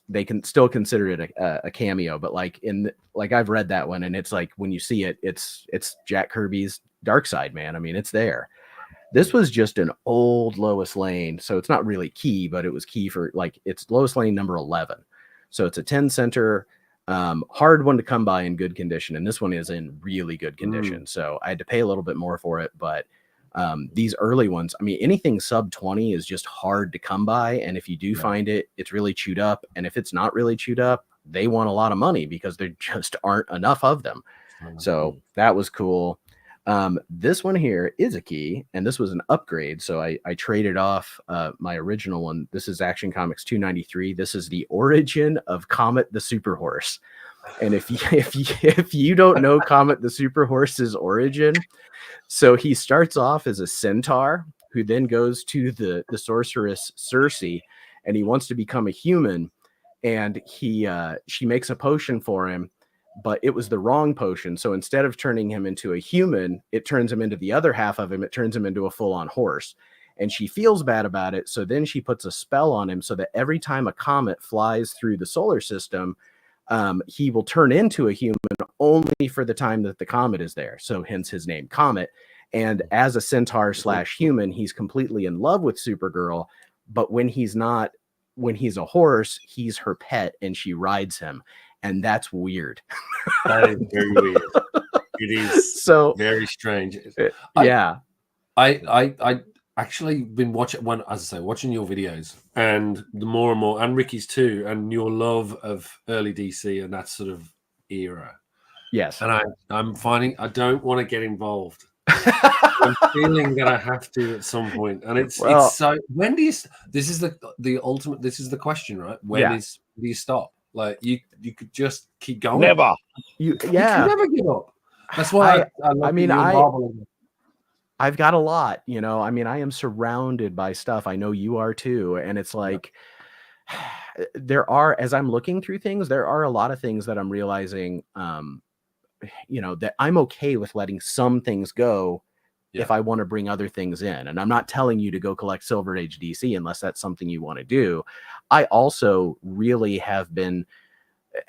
they can still consider it a cameo, but I've read that one, and it's like when you see it, it's Jack Kirby's Darkseid, man. I mean, it's there. This was just an old Lois Lane, so it's not really key, but it was key for it's Lois Lane number 11. So it's a 10 center, hard one to come by in good condition, and this one is in really good condition. So I had to pay a little bit more for it, but these early ones, I mean, anything sub 20 is just hard to come by. And if you do find it, it's really chewed up. And if it's not really chewed up, they want a lot of money because there just aren't enough of them. So that was cool. This one here is a key, and this was an upgrade. So I traded off my original one. This is Action Comics 293. This is the origin of Comet the Super Horse. And if you don't know Comet the Super Horse's origin, so he starts off as a centaur who then goes to the sorceress Circe, and he wants to become a human, and she makes a potion for him, but it was the wrong potion. So instead of turning him into a human, it turns him into the other half of him. It turns him into a full-on horse. And she feels bad about it. So then she puts a spell on him so that every time a comet flies through the solar system, he will turn into a human only for the time that the comet is there. So hence his name, Comet. And as a centaur / human, he's completely in love with Supergirl. But when he's a horse, he's her pet and she rides him. And that's weird. That is very weird. It is so very strange. I actually been watching watching your videos, and the more and more, and Ricky's too, and your love of early DC and that sort of era. Yes. And I'm finding I don't want to get involved. I'm feeling that I have to at some point, and it's so. When do you? This is the ultimate. This is the question, right? When do you stop? Like you could just keep going. Never. You can never give up. That's why I've got a lot, I mean, I am surrounded by stuff. I know you are too. And it's like, there are, as I'm looking through things, there are a lot of things that I'm realizing, that I'm okay with letting some things go if I want to bring other things in. And I'm not telling you to go collect Silver Age DC unless that's something you want to do. I also really have been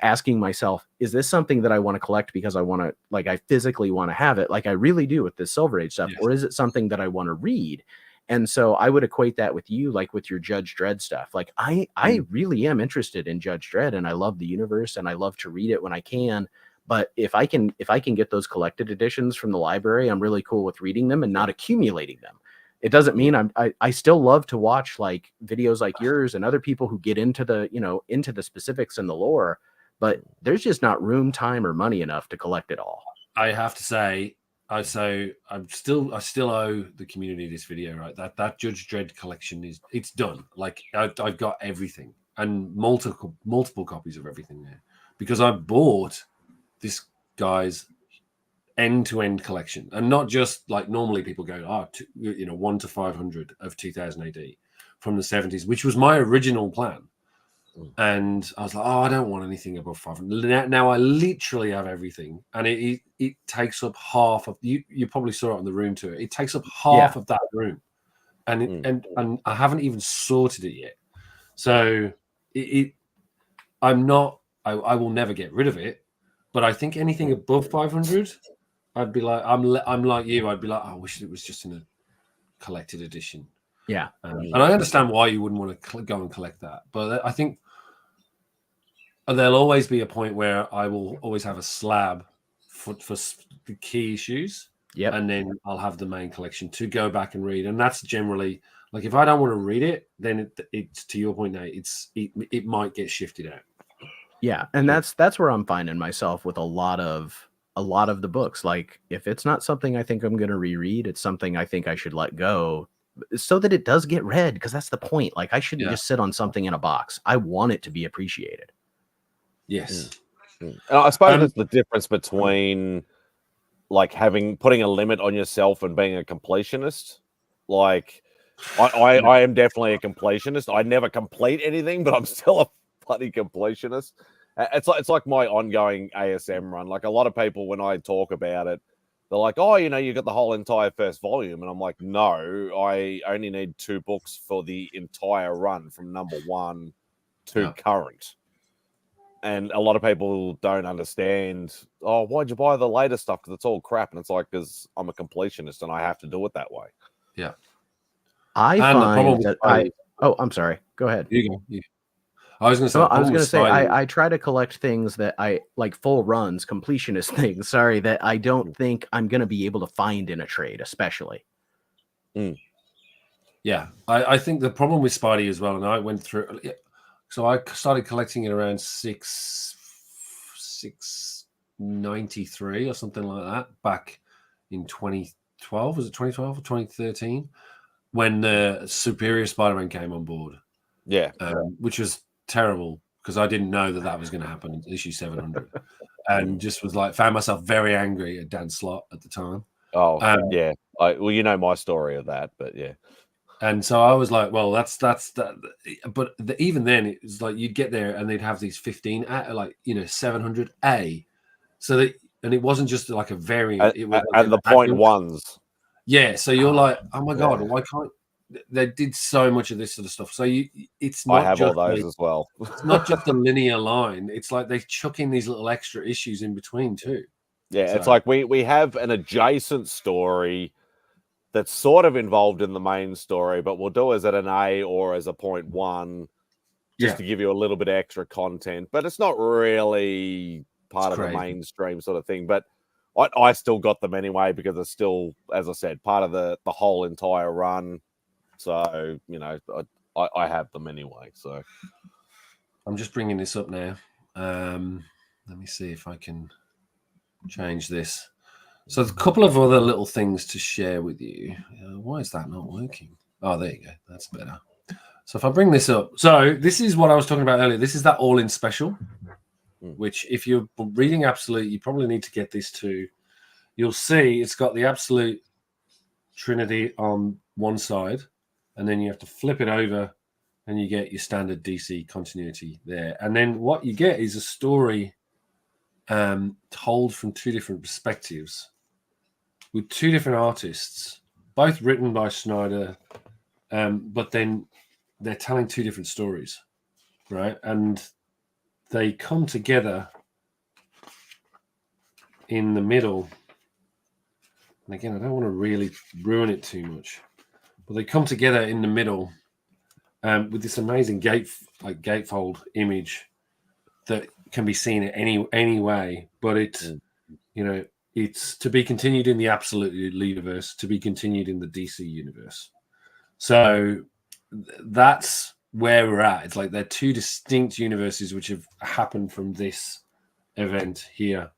asking myself, is this something that I want to collect because I want to, I physically want to have it, like I really do with this Silver Age stuff, or is it something that I want to read? And so I would equate that with you, like with your Judge Dredd stuff. Like I really am interested in Judge Dredd, and I love the universe, and I love to read it when I can. But if I can get those collected editions from the library, I'm really cool with reading them and not accumulating them. It doesn't mean I still love to watch like videos like yours and other people who get into the, into the specifics and the lore, but there's just not room, time, or money enough to collect it all. I have to say, I still owe the community this video, right? That Judge Dredd collection it's done. Like I've got everything and multiple copies of everything there because I bought this guy's end-to-end collection, and not just like normally people go 1 to 500 of 2000 AD from the 70s, which was my original plan. And I was like, I don't want anything above 500. Now I literally have everything, and it takes up half of you probably saw it on the room tour. It takes up half of that room, and I haven't even sorted it yet. So I will never get rid of it. But I think anything above 500, I'd be like, I'm like you. I'd be like, I wish it was just in a collected edition. Yeah. And I understand why you wouldn't want to go and collect that. But I think there'll always be a point where I will always have a slab for the key issues. Yep. And then I'll have the main collection to go back and read. And that's generally like if I don't want to read it, then it's to your point, Nate. It might get shifted out. Yeah, and that's where I'm finding myself with a lot of the books. Like if it's not something I think I'm going to reread, it's something I think I should let go so that it does get read, because that's the point. Like I shouldn't just sit on something in a box. I want it to be appreciated. Yes. And I suppose it's the difference between like putting a limit on yourself and being a completionist. Like I am definitely a completionist. I never complete anything, but I'm still a bloody completionist. It's like my ongoing ASM run. Like a lot of people, when I talk about it, they're like, "Oh, you got the whole entire first volume," and I'm like, "No, I only need 2 books for the entire run from number 1 to current." And a lot of people don't understand. Oh, why'd you buy the later stuff? Because it's all crap. And it's like, because I'm a completionist and I have to do it that way. Yeah. I and find that I'm sorry. Go ahead. You go. Yeah. I was going to say. I try to collect things that I like, full runs, completionist things. Sorry, that I don't think I'm going to be able to find in a trade, especially. Yeah, I think the problem with Spidey as well, and I went through. So I started collecting it around 693 or something like that back in 2012. Was it 2012 or 2013 when the Superior Spider-Man came on board? Yeah, which was terrible because I didn't know that was going to happen in issue 700, and just was like found myself very angry at Dan Slott at the time. Oh, yeah. Well, you know my story of that, but yeah. And so I was like, well, that's that. But even then, it was like you'd get there and they'd have these 15, 700A. So that, and it wasn't just like a variant. It was and the point ones. Yeah. So you're like, oh my God, why can't they did so much of this sort of stuff? So it's not I have just all those as well. It's not just a linear line. It's like they chuck in these little extra issues in between too. Yeah. So it's like we have an adjacent story that's sort of involved in the main story, but we'll do as at an A or as a 0.1 just to give you a little bit of extra content. But it's not really part of the mainstream sort of thing. But I still got them anyway because it's still, as I said, part of the whole entire run. So, I have them anyway. So I'm just bringing this up now. Let me see if I can change this. So there's a couple of other little things to share with you. Why is that not working? Oh, there you go. That's better. So if I bring this up. So this is what I was talking about earlier. This is that all-in special, which if you're reading Absolute, you probably need to get this too. You'll see it's got the Absolute Trinity on one side, and then you have to flip it over, and you get your standard DC continuity there. And then what you get is a story told from 2 different perspectives, with 2 different artists, both written by Snyder, but then they're telling 2 different stories, right? And they come together in the middle. And again, I don't want to really ruin it too much, but they come together in the middle with this amazing gatefold image that can be seen in any way, but it's it's to be continued in the Absolute universe, to be continued in the DC universe. So that's where we're at. It's like they're 2 distinct universes which have happened from this event here.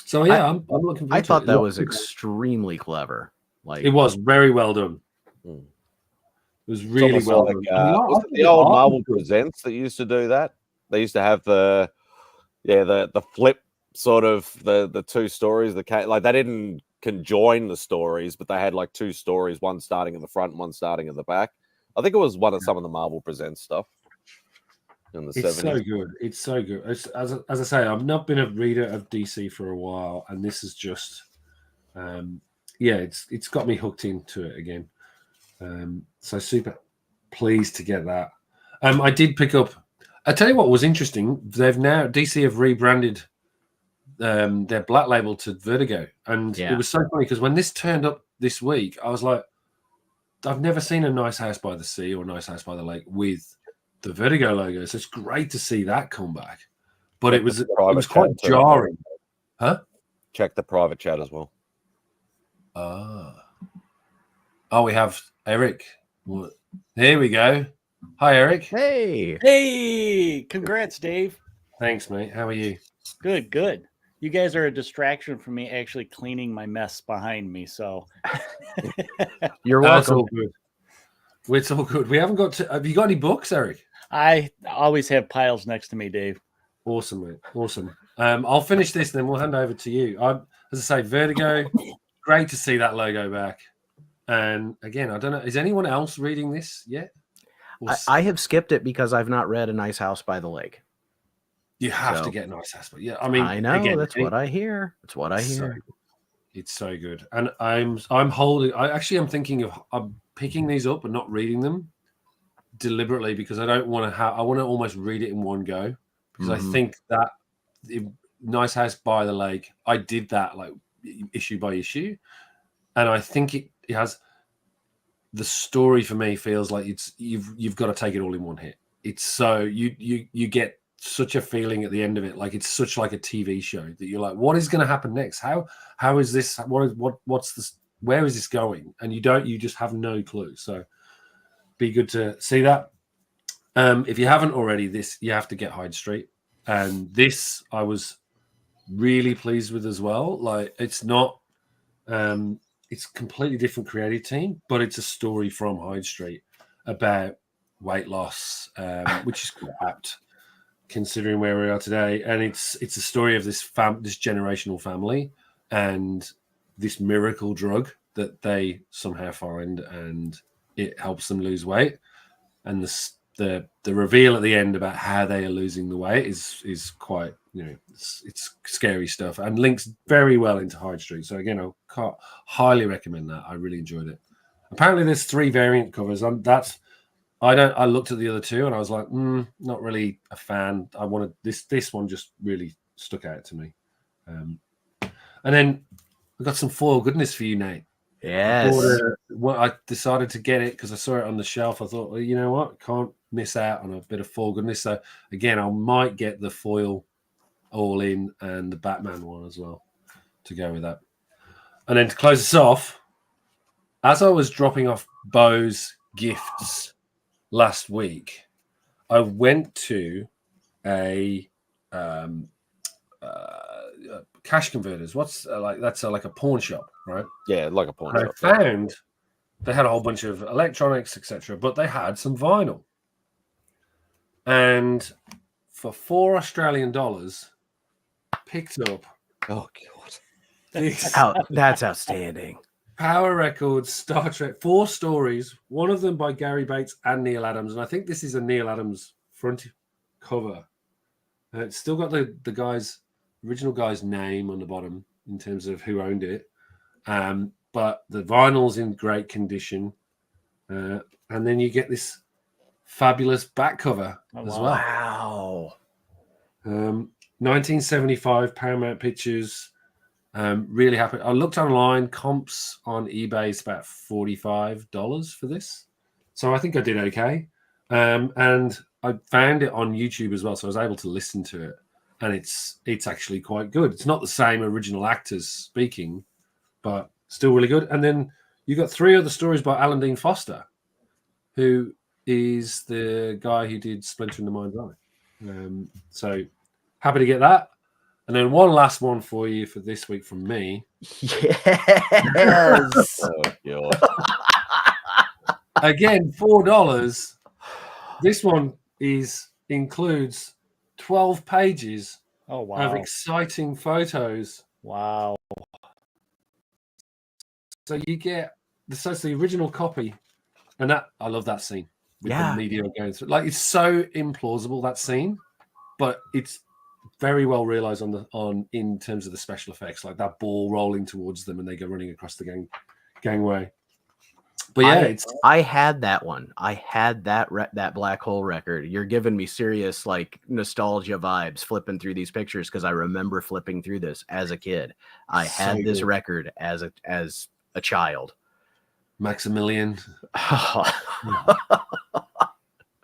So yeah, I'm looking forward to it. I thought that was extremely clever. Like it was very well done. It was really well done. Was it the old Marvel Presents that used to do that? They used to have the flip sort of the 2 stories. Like they didn't conjoin the stories, but they had like 2 stories, one starting in the front and one starting in the back. I think it was one of some of the Marvel Presents stuff in the 70s. So good. It's so good. As I say, I've not been a reader of DC for a while, and this is just it's got me hooked into it again. So super pleased to get that. I did pick up. I tell you what was interesting. DC have rebranded their Black Label to Vertigo, and it was so funny because when this turned up this week, I was like, I've never seen a Nice House by the Sea or Nice House by the Lake with the Vertigo logo, so it's great to see that come back. But it was quite jarring, huh? check the private chat as well. Oh, we have Eric. Here we go. Hi, Eric. Hey, congrats, Dave. Thanks, mate. How are you? Good. You guys are a distraction from me actually cleaning my mess behind me. So You're That's welcome. all good. It's all good. We haven't got to. Have you got any books, Eric? I always have piles next to me, Dave. Awesome, mate. Awesome. I'll finish this, then we'll hand over to you. As I say, Vertigo. Great to see that logo back. And again, I don't know. Is anyone else reading this yet? I have skipped it because I've not read A Nice House by the Lake. You have to get Nice House, but yeah, I mean, I know again, that's what I hear. It's what I hear. It's so good, and I'm holding. I'm thinking of picking these up and not reading them deliberately because I don't want to have. I want to almost read it in one go because I think that Nice House by the Lake. I did that like issue by issue, and I think it has. The story for me feels like you've got to take it all in one hit. It's so you get such a feeling at the end of it, like it's such like a TV show that you're like, what is going to happen next? How is this? What's this? Where is this going? And you just have no clue. So be good to see that. If you haven't already, you have to get Hyde Street, and this I was really pleased with as well. Like it's not. It's a completely different creative team, but it's a story from Hyde Street about weight loss, which is quite apt considering where we are today. And it's a story of this generational family and this miracle drug that they somehow find, and it helps them lose weight. And the reveal at the end about how they are losing the weight is quite, it's scary stuff and links very well into Hyde Street. So again, I can't highly recommend that. I really enjoyed it. Apparently there's 3 variant covers. I looked at the other 2 and I was like, not really a fan. I wanted this one just really stuck out to me. And then I got some foil goodness for you, Nate. Yes. I decided to get it because I saw it on the shelf. I thought, well, you know what? Can't miss out on a bit of foil goodness. So again, I might get the foil all in and the Batman one as well to go with that. And then to close us off, as I was dropping off Bo's gifts last week, I went to a cash converters. What's that's like a pawn shop, right? Yeah, like a pawn shop. I found they had a whole bunch of electronics, etc., but they had some vinyl. And for $4 picked up. Oh God, that's outstanding. Power Records Star Trek 4 stories. One of them by Gary Bates and Neil Adams, and I think this is a Neil Adams front cover. It's still got the original guy's name on the bottom in terms of who owned it. But the vinyl's in great condition. And then you get this fabulous back cover as well. Wow. 1975 Paramount Pictures. Really happy. I looked online. Comps on eBay is about $45 for this. So I think I did okay. And I found it on YouTube as well. So I was able to listen to it. And it's actually quite good. It's not the same original actors speaking, but still really good. And then you got 3 other stories by Alan Dean Foster, who is the guy who did Splinter in the Mind's Eye. So happy to get that. And then one last one for you for this week from me. Yes. Oh, God. Again, $4. This one includes 12 pages of exciting photos. Wow. So you get the original copy, and that I love that scene with the media going through. Like, it's so implausible, that scene, but it's very well realized in terms of the special effects, like that ball rolling towards them and they go running across the gangway. But yeah, I had that one. I had that Black Hole record. You're giving me serious like nostalgia vibes flipping through these pictures because I remember flipping through this as a kid. I had this record as a child. Maximilian.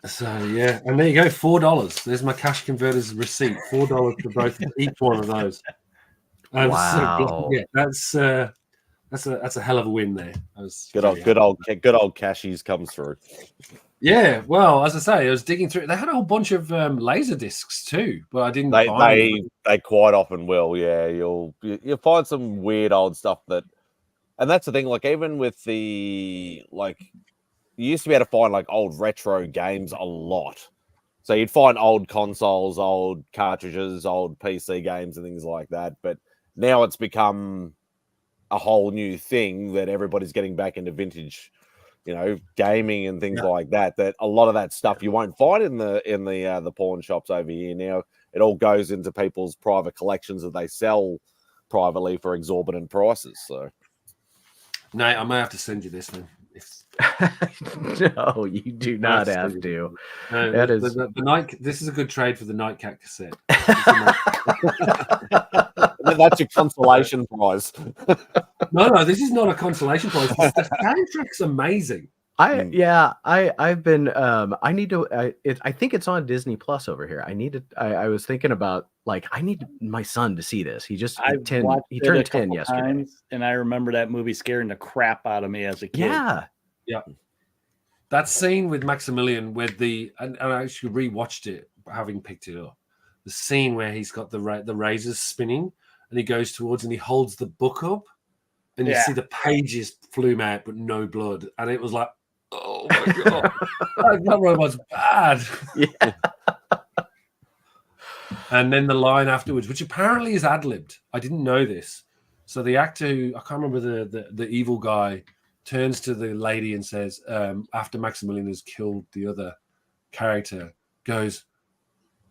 So yeah, and there you go, $4. There's my cash converters receipt. $4 for each one of those. I'm so Wow. glad. Yeah, that's a hell of a win there. I was Good very old happy. Cashies comes through. Yeah, well, as I say, I was digging through. They had a whole bunch of laser discs too, but I didn't buy them. They quite often will. Yeah, you'll find some weird old stuff and that's the thing. Like even with you used to be able to find like old retro games a lot. So you'd find old consoles, old cartridges, old PC games, and things like that. But now it's become a whole new thing that everybody's getting back into vintage, gaming and things like that. That a lot of that stuff you won't find in the pawn shops over here now. It all goes into people's private collections that they sell privately for exorbitant prices. So, Nate, I may have to send you this one. No, you do not have to. That is the night. This is a good trade for the Nightcat cassette. that's your consolation prize. No, this is not a consolation prize. The soundtrack's amazing. I've been I need to I think it's on Disney Plus over here. I was thinking about I need my son to see this. He turned 10 yesterday. And I remember that movie scaring the crap out of me as a kid. Yeah. That scene with Maximilian with and I actually rewatched it having picked it up. The scene where he's got the razors spinning and he goes towards and he holds the book up and you see the pages flume out but no blood, and it was like, oh my god, that robot's bad. Yeah. And then the line afterwards, which apparently is ad-libbed. I didn't know this. So the actor I can't remember the evil guy turns to the lady and says, after Maximilian has killed the other character, goes,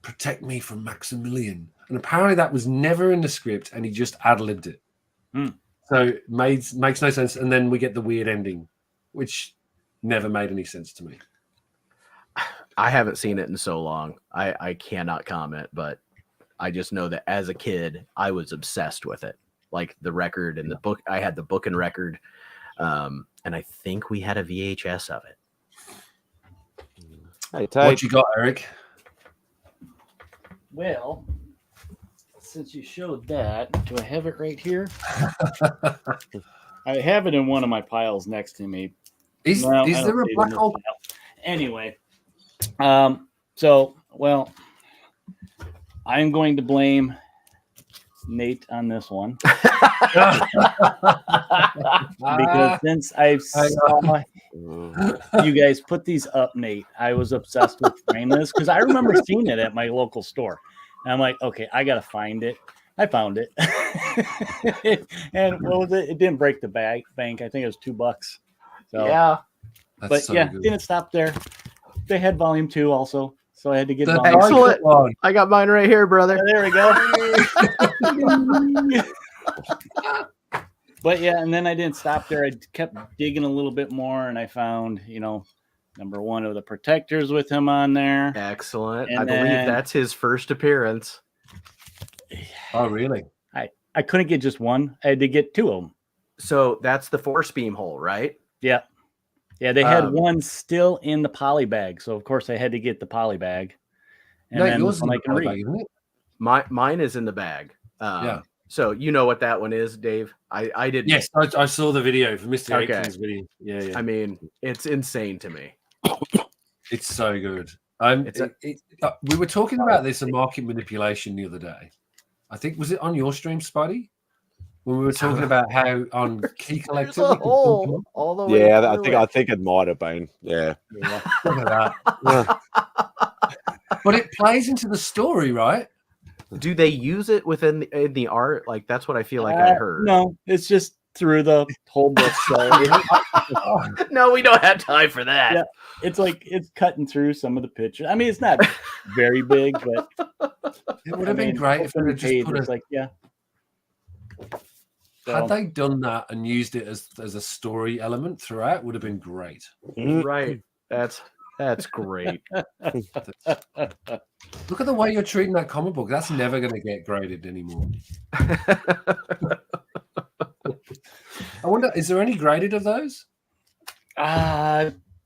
"Protect me from Maximilian." And apparently that was never in the script and he just ad-libbed it. So it makes no sense. And then we get the weird ending, which never made any sense to me. I haven't seen it in so long. I cannot comment, but I just know that as a kid, I was obsessed with it. Like the record and the book. I had the book and record. And I think we had a VHS of it. Hey, what you got, Eric? Well, since you showed that, do I have it right here? I have it in one of my piles next to me. Is there a black hole? Anyway, I'm going to blame Nate on this one. Because since I saw you guys put these up, Nate, I was obsessed with frameless because I remember seeing it at my local store. And I'm like, okay, I gotta find it. I found it. And what was it? It didn't break the bank. I think it was $2. So yeah. That's good. Didn't stop there. They had volume 2 also. So I had to get excellent. I got mine right here, brother. There we go. But yeah, and then I didn't stop there. I kept digging a little bit more, and I found, number one of the Protectors with him on there. Excellent. And I believe that's his first appearance. Oh, really? I couldn't get just one. I had to get 2 of them. So that's the force beam hole, right? Yeah. Yeah, they had one still in the poly bag. So, of course, I had to get the poly bag. And no, then yours is in the poly read. bag, isn't it? Mine is in the bag. Yeah. So you know what that one is, Dave? I didn't. Yes, I saw the video for Mr. Aitken's video. Yeah. I mean, it's insane to me. It's so good. We were talking about this in market manipulation the other day. I think, was it on your stream, Spuddy? When we were talking about how on Key Collector, all the way. Yeah, I think it might have been. Yeah. Look at that. Yeah. But it plays into the story, right? Do they use it within the art? Like that's what I feel like I heard. No, it's just through the whole book. So no, we don't have time for that. Yeah, it's cutting through some of the pictures. I mean, it's not very big, but it would have been great if they had just put Had they done that and used it as a story element throughout, would have been great. Right. That's great. Look at the way you're treating that comic book. That's never going to get graded anymore. I wonder, is there any graded of those?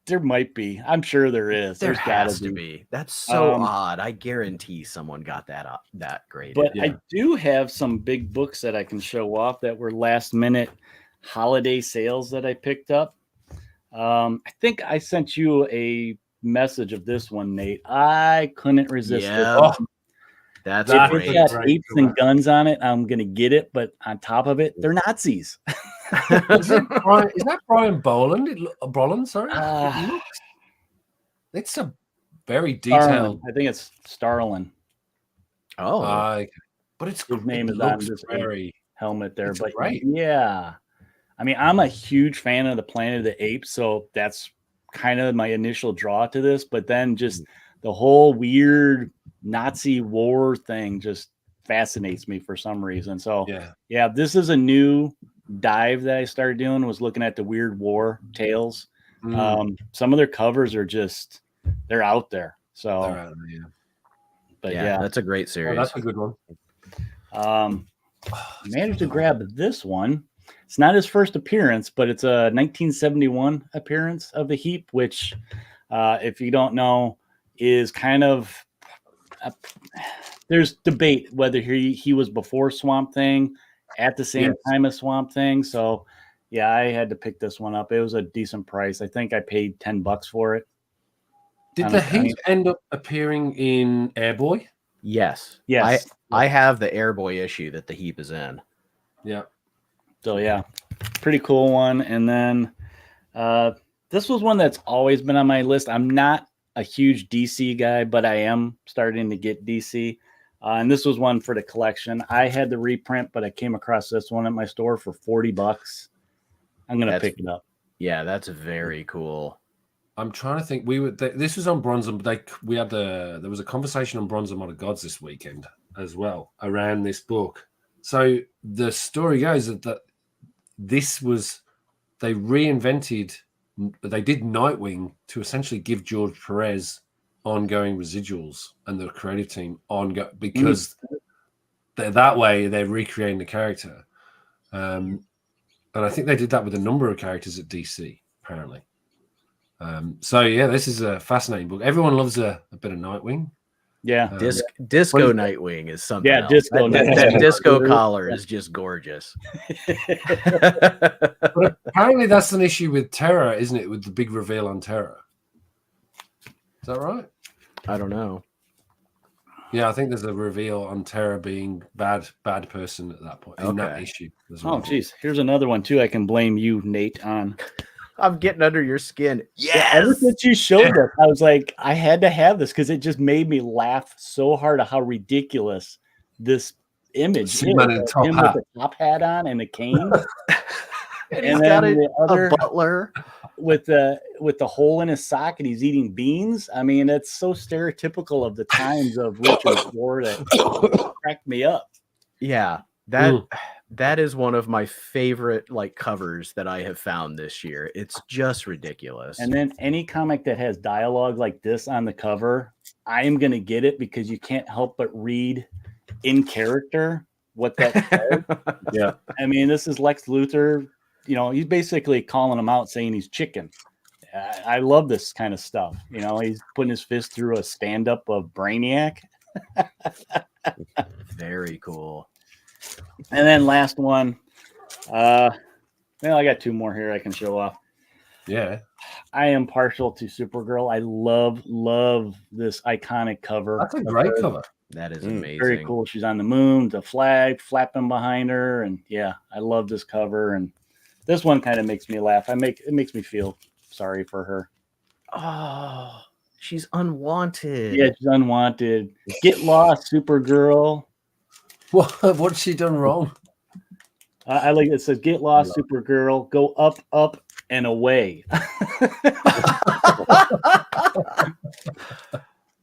There might be. I'm sure there is. There There's gotta has to be. That's so Um, odd. I guarantee someone got that graded. But Yeah. I do have some big books that I can show off that were last minute holiday sales that I picked up. I think I sent you a message of this one, Nate. I couldn't resist it. Yeah. Oh, That's That's If great. it's got great apes and guns on it, I'm gonna get it. But on top of it, they're Nazis. is that Brian Boland? Boland, sorry. Ah. It looks. It's a very Starlin. detailed. I think it's Starlin. Oh, Okay. But it's His name it is on looks this very. helmet there. It's But great. yeah, I mean, I'm a huge fan of the Planet of the Apes, so that's kind of my initial draw to this. But then just the whole weird Nazi war thing just fascinates me for some reason. So yeah, this is a new dive that I started doing, was looking at the weird war tales. Some of their covers are just, they're out there. So They're out there, yeah. but yeah, that's a great Oh, series. that's a good one. Managed to grab this one. It's not his first appearance, but it's a 1971 appearance of the Heap, which, if you don't know, is kind of there's debate whether he was before Swamp Thing, at the same time as Swamp Thing. So yeah, I had to pick this one up. It was a decent price. I think I paid $10 for it. Did the Heap end up appearing in Airboy? Yes. I have the Airboy issue that the Heap is in. Yeah. So yeah, pretty cool one. And then this was one that's always been on my list. I'm not a huge DC guy, but I am starting to get DC. And this was one for the collection. I had the reprint, but I came across this one at my store for $40. I'm gonna pick it up. Yeah, that's very cool. I'm trying to think. This was on Bronze, and there was a conversation on Bronze and Modern Gods this weekend as well around this book. So the story goes that they reinvented. They did Nightwing to essentially give George Perez ongoing residuals and the creative team because that way they're recreating the character. And I think they did that with a number of characters at DC, apparently. So yeah, this is a fascinating book. Everyone loves a bit of Nightwing. Yeah, Disco Nightwing is something. Yeah, else. Disco. That disco collar is just gorgeous. But apparently, that's an issue with Terror, isn't it? With the big reveal on Terror. Is that right? I don't know. Yeah, I think there's a reveal on Terror being bad person at that point in that issue. Oh, geez, here's another one too. I can blame you, Nate, on. I'm getting under your skin. Yes. Ever since you showed us, I was like, I had to have this because it just made me laugh so hard at how ridiculous this image is. Him with the top hat on and a cane. and he's got a butler with the hole in his sock, and he's eating beans. I mean, it's so stereotypical of the times of Richard Ward that cracked me up. Yeah, that is one of my favorite covers that I have found this year. It's just ridiculous. And then any comic that has dialogue like this on the cover, I am going to get it because you can't help but read in character what that says. Yeah. I mean, this is Lex Luthor. He's basically calling him out, saying he's chicken. I love this kind of stuff. He's putting his fist through a stand-up of Brainiac. Very cool. And then last one. I got two more here I can show off. Yeah. I am partial to Supergirl. I love this iconic cover. That's a great cover. That is amazing. Very cool. She's on the moon, the flag flapping behind her. And yeah, I love this cover. And this one kind of makes me laugh. It makes me feel sorry for her. Oh, she's unwanted. Yeah, she's unwanted. Get lost, Supergirl. What's she done wrong? I like it says, "Get lost, Supergirl. Go up, up, and away."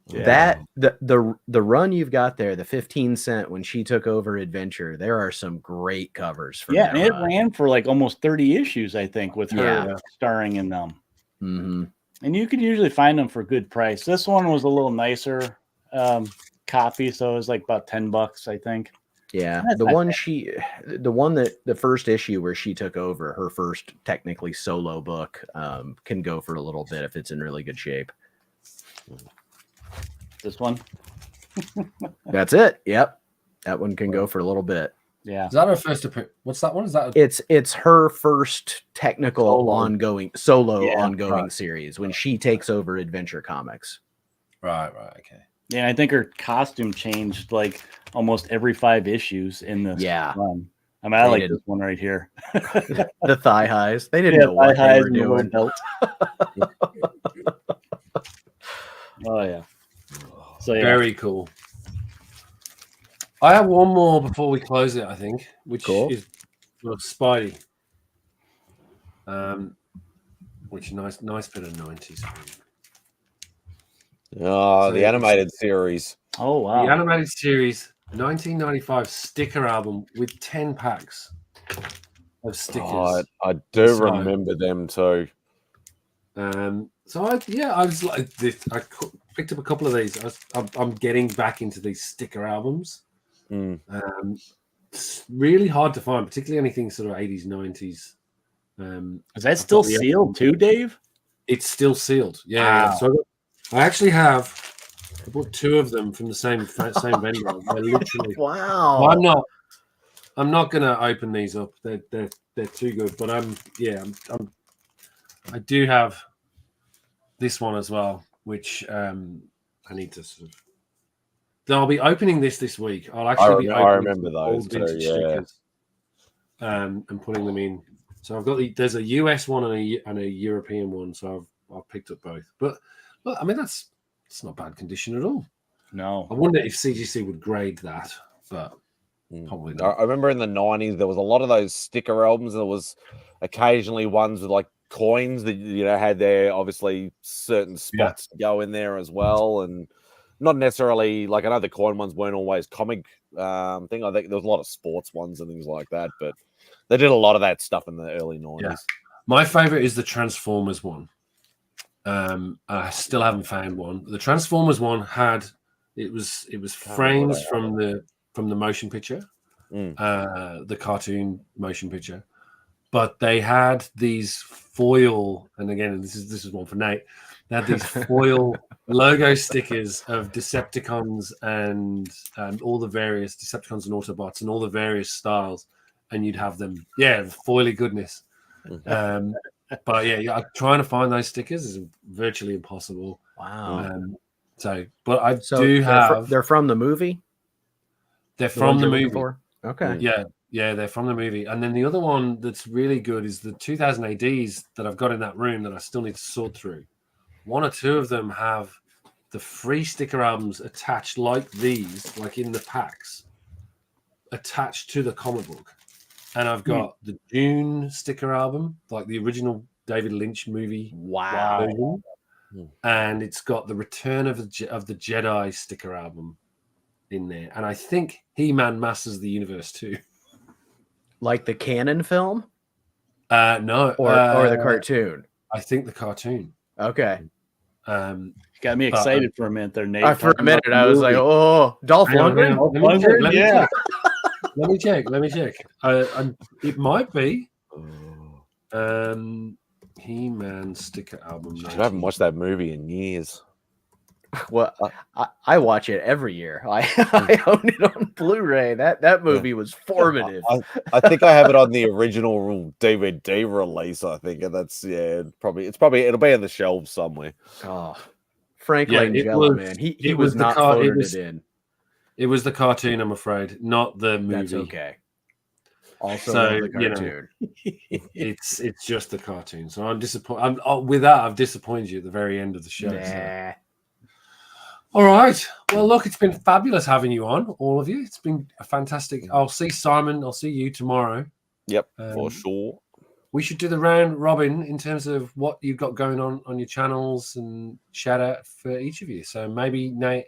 That the run you've got there, the 15 cent when she took over Adventure, there are some great covers for and it ran for almost 30 issues, I think, with her starring in them. Mm-hmm. And you could usually find them for a good price. This one was a little nicer copy, so it was about $10, I think. Yeah, That's the not one bad. the first issue where she took over, her first technically solo book, can go for a little bit if it's in really good shape. This one. That's it. Yep, that one can go for a little bit. Yeah. Is that her first appearance? What's that one? Is that It's her first technical Solo. ongoing right. series when she takes over Adventure Comics. Right, okay. Yeah, I think her costume changed like almost every 5 issues in this run. I mean, I like this one right here. The thigh highs. They didn't know what they were doing. Belt. Oh yeah. So yeah. Very cool. I have one more before we close it, I think, which is Spidey. Which nice bit of 90s. Oh, the animated series. Oh wow. The animated series 1995 sticker album with 10 packs of stickers. Oh, I do remember them too. So I was like this. I picked up a couple of these. I'm getting back into these sticker albums. It's really hard to find, particularly anything sort of 80s, 90s. Is that still sealed too, Dave? It's still sealed. Yeah. Wow. So I actually have. I bought 2 of them from the same vendor. They're literally wow. Well, I'm not gonna open these up. They're too good. But I do have this one as well, which I need to sort of. I'll be opening this week. I'll actually be opening. I remember those too, stickers, and putting them in. So I've got there's a US one and a European one. So I've picked up both. But I mean it's not bad condition at all. No. I wonder if CGC would grade that, but probably not. I remember in the 90s there was a lot of those sticker albums. There was occasionally ones with like coins that had their obviously certain spots to go in there as well, and not necessarily like I know the coin ones weren't always comic thing. I think there was a lot of sports ones and things like that, but they did a lot of that stuff in the early 90s. Yeah. My favorite is the Transformers one. I still haven't found one. The Transformers one had it was frames from the motion picture, the cartoon motion picture, but they had these foil, and again this is one for Nate. They had these foil logo stickers of Decepticons and all the various Decepticons and Autobots and all the various styles, and you'd have them. Yeah, foily goodness. But yeah, trying to find those stickers is virtually impossible. Wow. But I do have. They're from the movie. They're from the movie. Okay. Yeah, they're from the movie. And then the other one that's really good is the 2000 ADs that I've got in that room that I still need to sort through. 1 or 2 of them have the free sticker albums attached like these, like in the packs, attached to the comic book. And I've got the Dune sticker album, like the original David Lynch movie. Wow. Version. And it's got the Return of the Jedi sticker album in there. And I think He-Man Masters of the Universe too. Like the canon film? No. Or the cartoon? I think the cartoon. Okay. Got me excited for a minute there, Nate. For a minute, I was like, "Oh, Dolph Lundgren." Let me check. It might be. He-Man sticker album. I haven't watched that movie in years. Well, I watch it every year. I own it on Blu-ray. That movie was formative. I think I have it on the original DVD release. I think, and that's it'll be on the shelves somewhere. Oh, Frank Langella, man, he was not voted in. It was the cartoon, I'm afraid, not the movie. That's okay. Also, the cartoon. It's just the cartoon. So I'm disappointed. With that, I've disappointed you at the very end of the show. Nah. So. All right. Well, look, it's been fabulous having you on, all of you. It's been a fantastic. I'll see Simon. I'll see you tomorrow. Yep, for sure. We should do the round robin in terms of what you've got going on your channels and shout out for each of you. So maybe, Nate,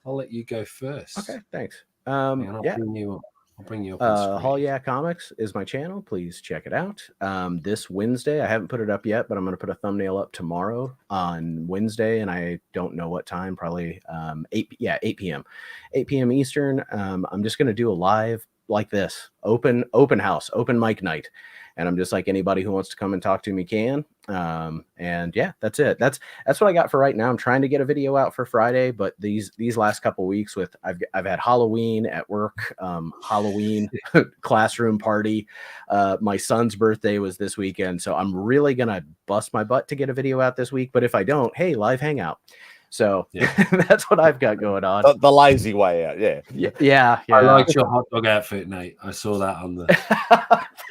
I'll let you go first. Okay, thanks. I'll bring you up. Hall Yeah Comics is my channel. Please check it out. This Wednesday, I haven't put it up yet, but I'm going to put a thumbnail up tomorrow on Wednesday, and I don't know what time. Probably 8 p.m. 8 p.m. Eastern. I'm just going to do a live like this, open house, open mic night. And I'm just like, anybody who wants to come and talk to me can. And yeah, that's it. That's what I got for right now. I'm trying to get a video out for Friday, but these last couple weeks with I've had Halloween at work, Halloween classroom party. My son's birthday was this weekend, so I'm really gonna bust my butt to get a video out this week. But if I don't, hey, live hangout. So that's what I've got going on. The lazy way out, Yeah. I liked your hot dog outfit, Nate. I saw that on the.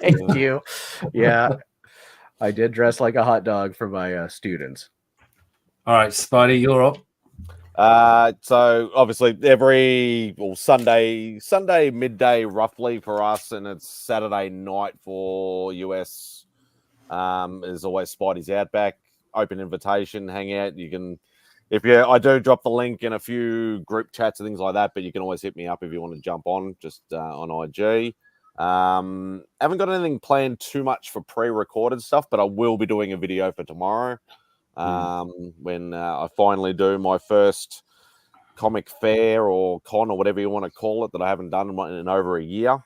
Thank you. Yeah, I did dress like a hot dog for my students. All right, Spidey, you're up. So obviously every Sunday midday roughly for us, and it's Saturday night for US. Is always Spidey's Outback, open invitation, hang out. You can, I do drop the link in a few group chats and things like that, but you can always hit me up if you want to jump on, just on IG. Haven't got anything planned too much for pre-recorded stuff, but I will be doing a video for tomorrow. When I finally do my first comic fair or con or whatever you want to call it that I haven't done in over a year.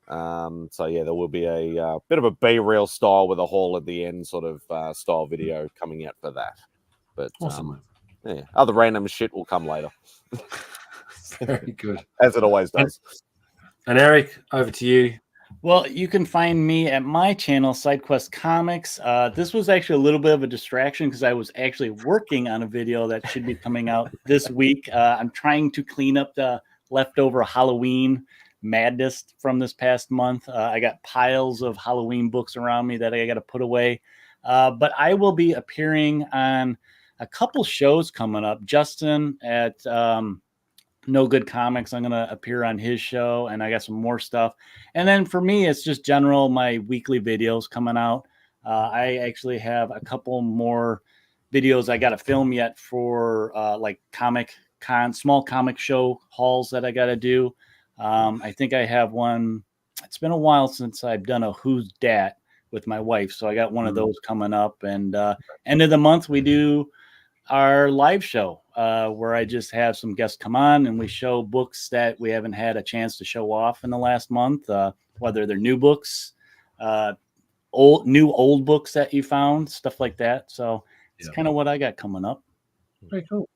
So yeah, there will be a bit of a B-reel style with a haul at the end sort of style video coming out for that. But awesome. Yeah, other random shit will come later. Very good. As it always does. And Eric, over to you. Well, you can find me at my channel, SideQuest Comics. This was actually a little bit of a distraction because I was actually working on a video that should be coming out this week. I'm trying to clean up the leftover Halloween madness from this past month. I got piles of Halloween books around me that I got to put away. But I will be appearing on a couple shows coming up. Justin at No Good Comics, I'm going to appear on his show, and I got some more stuff. And then for me, it's just general, my weekly videos coming out. I actually have a couple more videos I got to film yet for like small comic show hauls that I got to do. I think I have one. It's been a while since I've done a Who's Dat with my wife. So I got one of those coming up, and end of the month, we do our live show where I just have some guests come on and we show books that we haven't had a chance to show off in the last month, whether they're new books, old books that you found, stuff like that. So it's kind of what I got coming up. Very cool.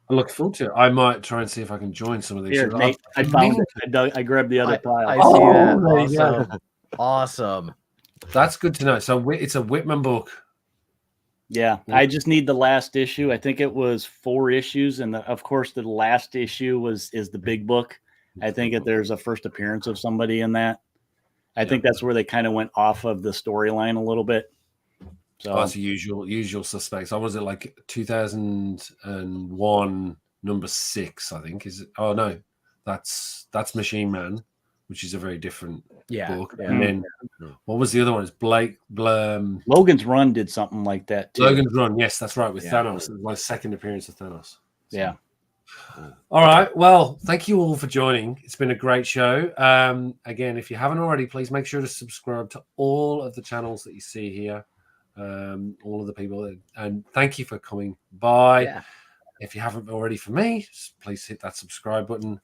I look forward to it. I might try and see if I can join some of these. Here, Nate, I found it. I grabbed the other pile. I see that. Awesome. That's good to know. So it's a Whitman book. Yeah, I just need the last issue. I think it was 4 issues, and of course, the last issue is the big book. I think that there's a first appearance of somebody in that. I think that's where they kind of went off of the storyline a little bit. So that's the usual suspects. I was at like 2001 number 6, I think. Is it? Oh no, that's Machine Man, which is a very different book. Yeah. And then what was the other one? It's Logan's Run did something like that too. Logan's Run, yes, that's right, with Thanos. It was my second appearance of Thanos. So. Yeah. All right. Well, thank you all for joining. It's been a great show. Again, if you haven't already, please make sure to subscribe to all of the channels that you see here. All of the people, and thank you for coming by. Yeah. If you haven't already for me, please hit that subscribe button.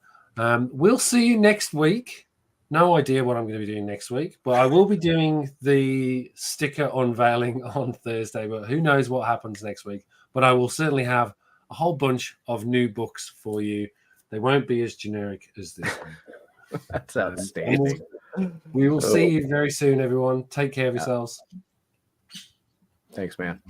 We'll see you next week. No idea what I'm going to be doing next week, but I will be doing the sticker unveiling on Thursday, but who knows what happens next week. But I will certainly have a whole bunch of new books for you. They won't be as generic as this one. That's outstanding. We will see you very soon, everyone. Take care of yourselves. Thanks, man.